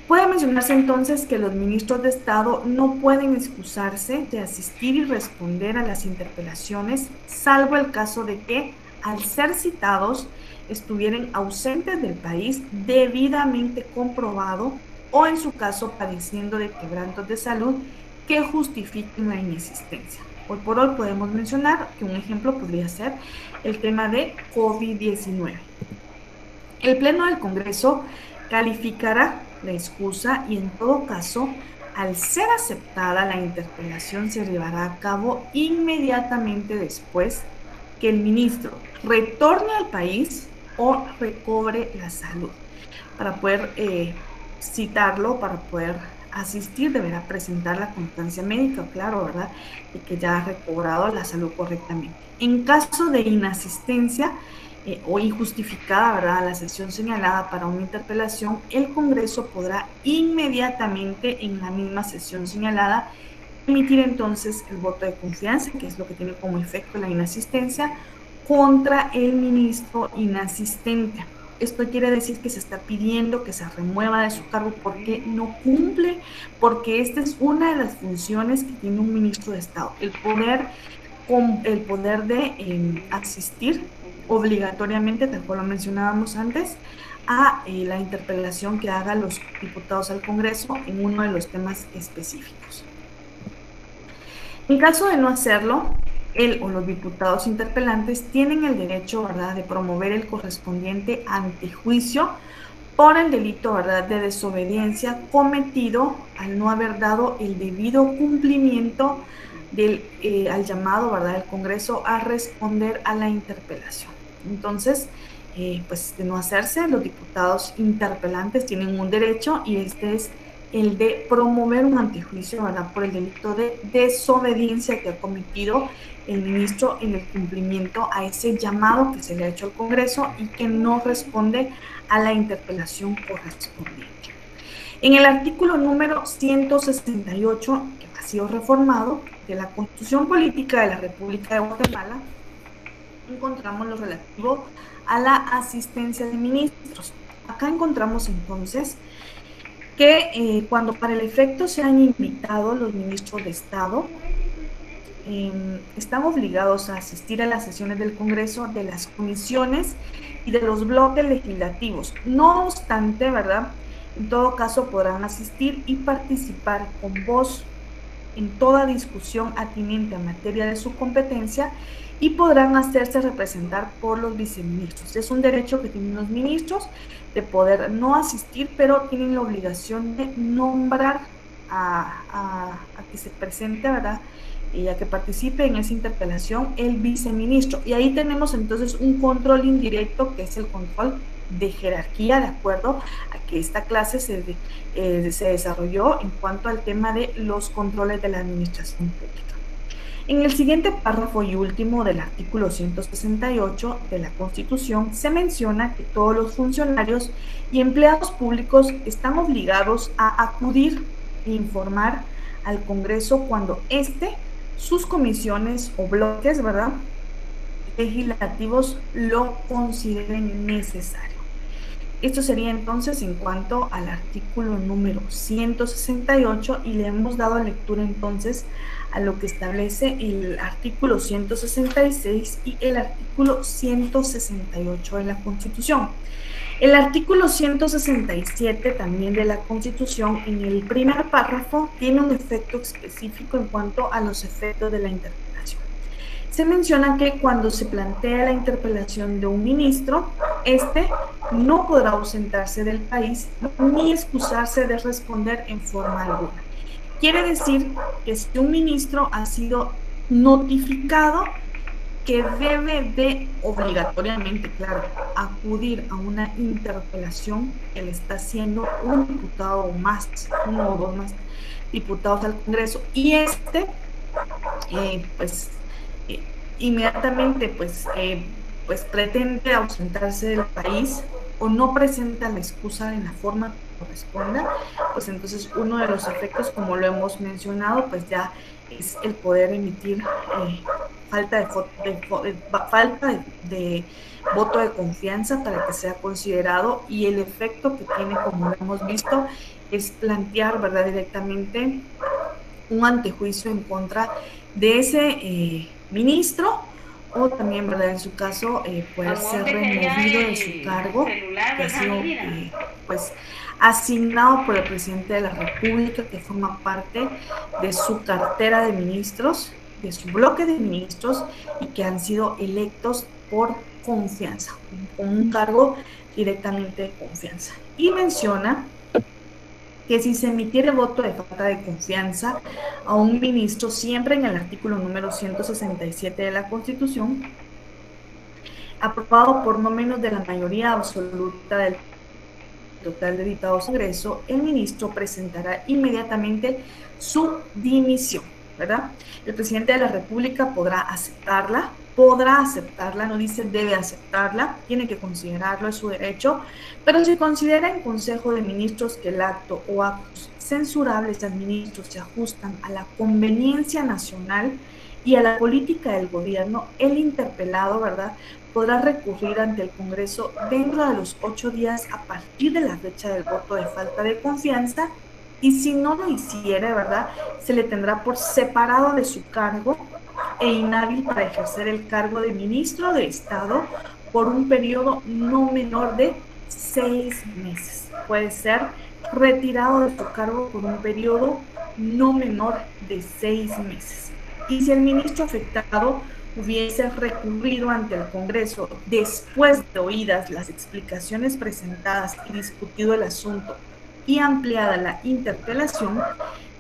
Speaker 1: Puede mencionarse entonces que los ministros de Estado no pueden excusarse de asistir y responder a las interpelaciones, salvo el caso de que, al ser citados, estuvieran ausentes del país debidamente comprobado o en su caso padeciendo de quebrantos de salud que justifiquen la inexistencia. Hoy por hoy podemos mencionar que un ejemplo podría ser el tema de COVID-19. El Pleno del Congreso calificará la excusa y en todo caso Al ser aceptada, la interpelación se llevará a cabo inmediatamente después que el ministro retorne al país o recobre la salud. Para poder citarlo, para poder asistir, deberá presentar la constancia médica, claro, ¿verdad? De que ya ha recobrado la salud correctamente. En caso de inasistencia o injustificada, ¿verdad?, a la sesión señalada para una interpelación, el Congreso podrá inmediatamente en la misma sesión señalada emitir entonces el voto de confianza, que es lo que tiene como efecto la inasistencia, contra el ministro inasistente. Esto quiere decir que se está pidiendo que se remueva de su cargo porque no cumple, porque esta es una de las funciones que tiene un ministro de Estado, el poder de asistir obligatoriamente, tal cual lo mencionábamos antes, a la interpelación que hagan los diputados al Congreso en uno de los temas específicos. En caso de no hacerlo, él o los diputados interpelantes tienen el derecho, ¿verdad?, de promover el correspondiente antejuicio por el delito, ¿verdad?, de desobediencia cometido al no haber dado el debido cumplimiento al llamado, ¿verdad?, del Congreso a responder a la interpelación. Entonces, pues de no hacerse, los diputados interpelantes tienen un derecho y este es el de promover un antejuicio, ¿verdad?, por el delito de desobediencia que ha cometido el ministro en el cumplimiento a ese llamado que se le ha hecho al Congreso y que no responde a la interpelación correspondiente. En el artículo número 168, que ha sido reformado, de la Constitución Política de la República de Guatemala, encontramos lo relativo a la asistencia de ministros. Acá encontramos entonces que cuando para el efecto sean invitados los ministros de Estado, están obligados a asistir a las sesiones del Congreso, de las comisiones y de los bloques legislativos. No obstante, ¿verdad?, en todo caso podrán asistir y participar con voz en toda discusión atinente a materia de su competencia y podrán hacerse representar por los viceministros. Es un derecho que tienen los ministros de poder no asistir, pero tienen la obligación de nombrar a que se presente, ¿verdad?, y a que participe en esa interpelación el viceministro. Y ahí tenemos entonces un control indirecto, que es el control de jerarquía, de acuerdo a que esta clase se desarrolló en cuanto al tema de los controles de la administración pública. En el siguiente párrafo y último del artículo 168 de la Constitución se menciona que todos los funcionarios y empleados públicos están obligados a acudir e informar al Congreso cuando sus comisiones o bloques, ¿verdad?, legislativos lo consideren necesario. Esto sería entonces en cuanto al artículo número 168 y le hemos dado lectura entonces a lo que establece el artículo 166 y el artículo 168 de la Constitución. El artículo 167 también de la Constitución, en el primer párrafo, tiene un efecto específico en cuanto a los efectos de la interpelación. Se menciona que cuando se plantea la interpelación de un ministro, no podrá ausentarse del país ni excusarse de responder en forma alguna. Quiere decir que si un ministro ha sido notificado que debe de obligatoriamente, claro, acudir a una interpelación que le está haciendo un diputado o más, uno o dos más diputados al Congreso, y inmediatamente pues pretende ausentarse del país o no presenta la excusa en la forma que corresponda, pues entonces uno de los efectos, como lo hemos mencionado, pues ya es el poder emitir falta de voto de confianza para que sea considerado, y el efecto que tiene, como lo hemos visto, es plantear, ¿verdad?, directamente un antejuicio en contra de ese ministro, o también, ¿verdad?, en su caso, poder ser removido de su cargo, que ha sido pues asignado por el presidente de la República, que forma parte de su cartera de ministros, de su bloque de ministros, y que han sido electos por confianza, con un cargo directamente de confianza. Y menciona que si se emitiera voto de falta de confianza a un ministro, siempre en el artículo número 167 de la Constitución, aprobado por no menos de la mayoría absoluta del total de diputados del Congreso, el ministro presentará inmediatamente su dimisión, ¿verdad? El presidente de la República podrá aceptarla, no dice debe aceptarla, tiene que considerarlo, es su derecho, pero si considera en Consejo de Ministros que el acto o actos censurables del ministro se ajustan a la conveniencia nacional y a la política del gobierno, el interpelado, ¿verdad?, podrá recurrir ante el Congreso dentro de los 8 días a partir de la fecha del voto de falta de confianza, y si no lo hiciere, ¿verdad?, se le tendrá por separado de su cargo e inhábil para ejercer el cargo de ministro de Estado por un periodo no menor de 6 meses. Puede ser retirado de su cargo por un periodo no menor de 6 meses. Y si el ministro afectado hubiese recurrido ante el Congreso después de oídas las explicaciones presentadas y discutido el asunto y ampliada la interpelación,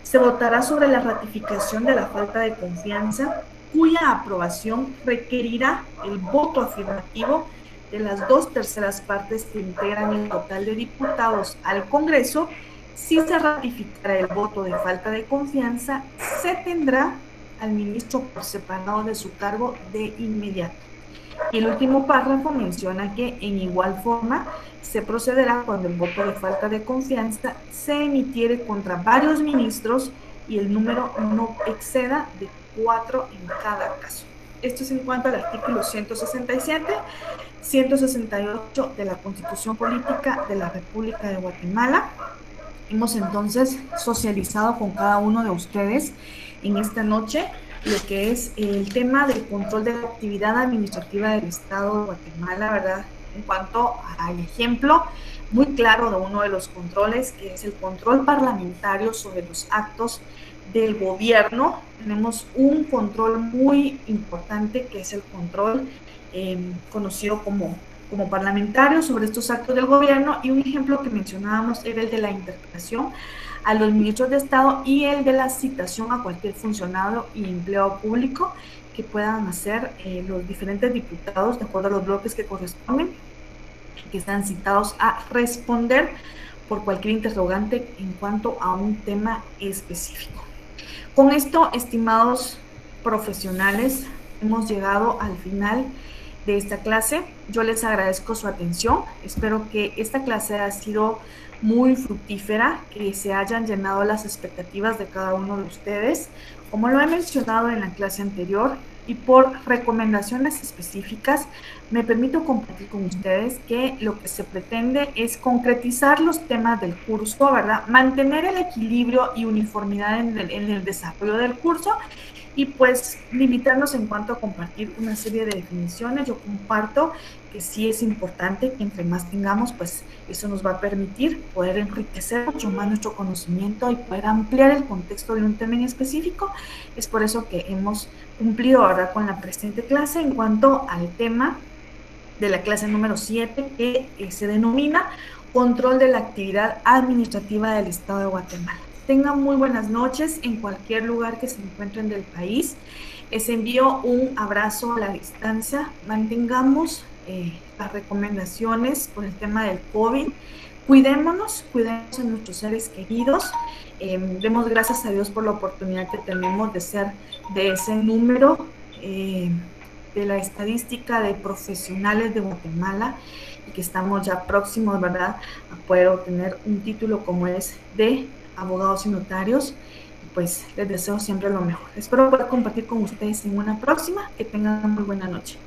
Speaker 1: se votará sobre la ratificación de la falta de confianza, cuya aprobación requerirá el voto afirmativo de las 2/3 partes que integran el total de diputados al Congreso. Si se ratificara el voto de falta de confianza, se tendrá al ministro por separado de su cargo de inmediato. Y el último párrafo menciona que en igual forma se procederá cuando el voto de falta de confianza se emitiere contra varios ministros y el número no exceda de 4 en cada caso. Esto es en cuanto al artículo 167, 168 de la Constitución Política de la República de Guatemala. Hemos entonces socializado con cada uno de ustedes en esta noche lo que es el tema del control de la actividad administrativa del Estado de Guatemala, ¿verdad? En cuanto al ejemplo muy claro de uno de los controles, que es el control parlamentario sobre los actos del gobierno. Tenemos un control muy importante, que es el control conocido como parlamentario sobre estos actos del gobierno, y un ejemplo que mencionábamos era el de la interpelación a los ministros de Estado y el de la citación a cualquier funcionario y empleado público que puedan hacer los diferentes diputados de acuerdo a los bloques que corresponden, que están citados a responder por cualquier interrogante en cuanto a un tema específico. Con esto, estimados profesionales, hemos llegado al final de esta clase. Yo les agradezco su atención. Espero que esta clase haya sido muy fructífera, que se hayan llenado las expectativas de cada uno de ustedes. Como lo he mencionado en la clase anterior y por recomendaciones específicas, me permito compartir con ustedes que lo que se pretende es concretizar los temas del curso, ¿verdad? Mantener el equilibrio y uniformidad en el desarrollo del curso, y pues limitarnos en cuanto a compartir una serie de definiciones. Yo comparto que sí es importante que entre más tengamos, pues eso nos va a permitir poder enriquecer mucho más nuestro conocimiento y poder ampliar el contexto de un tema en específico. Es por eso que hemos cumplido ahora con la presente clase en cuanto al tema de la clase número 7, que se denomina Control de la Actividad Administrativa del Estado de Guatemala. Tengan muy buenas noches en cualquier lugar que se encuentren del país. Les envío un abrazo a la distancia. Mantengamos las recomendaciones por el tema del COVID. Cuidémonos a nuestros seres queridos. Demos gracias a Dios por la oportunidad que tenemos de ser de ese número de la estadística de profesionales de Guatemala, y que estamos ya próximos, ¿verdad?, a poder obtener un título como es de abogados y notarios. Pues les deseo siempre lo mejor. Espero poder compartir con ustedes en una próxima. Que tengan muy buena noche.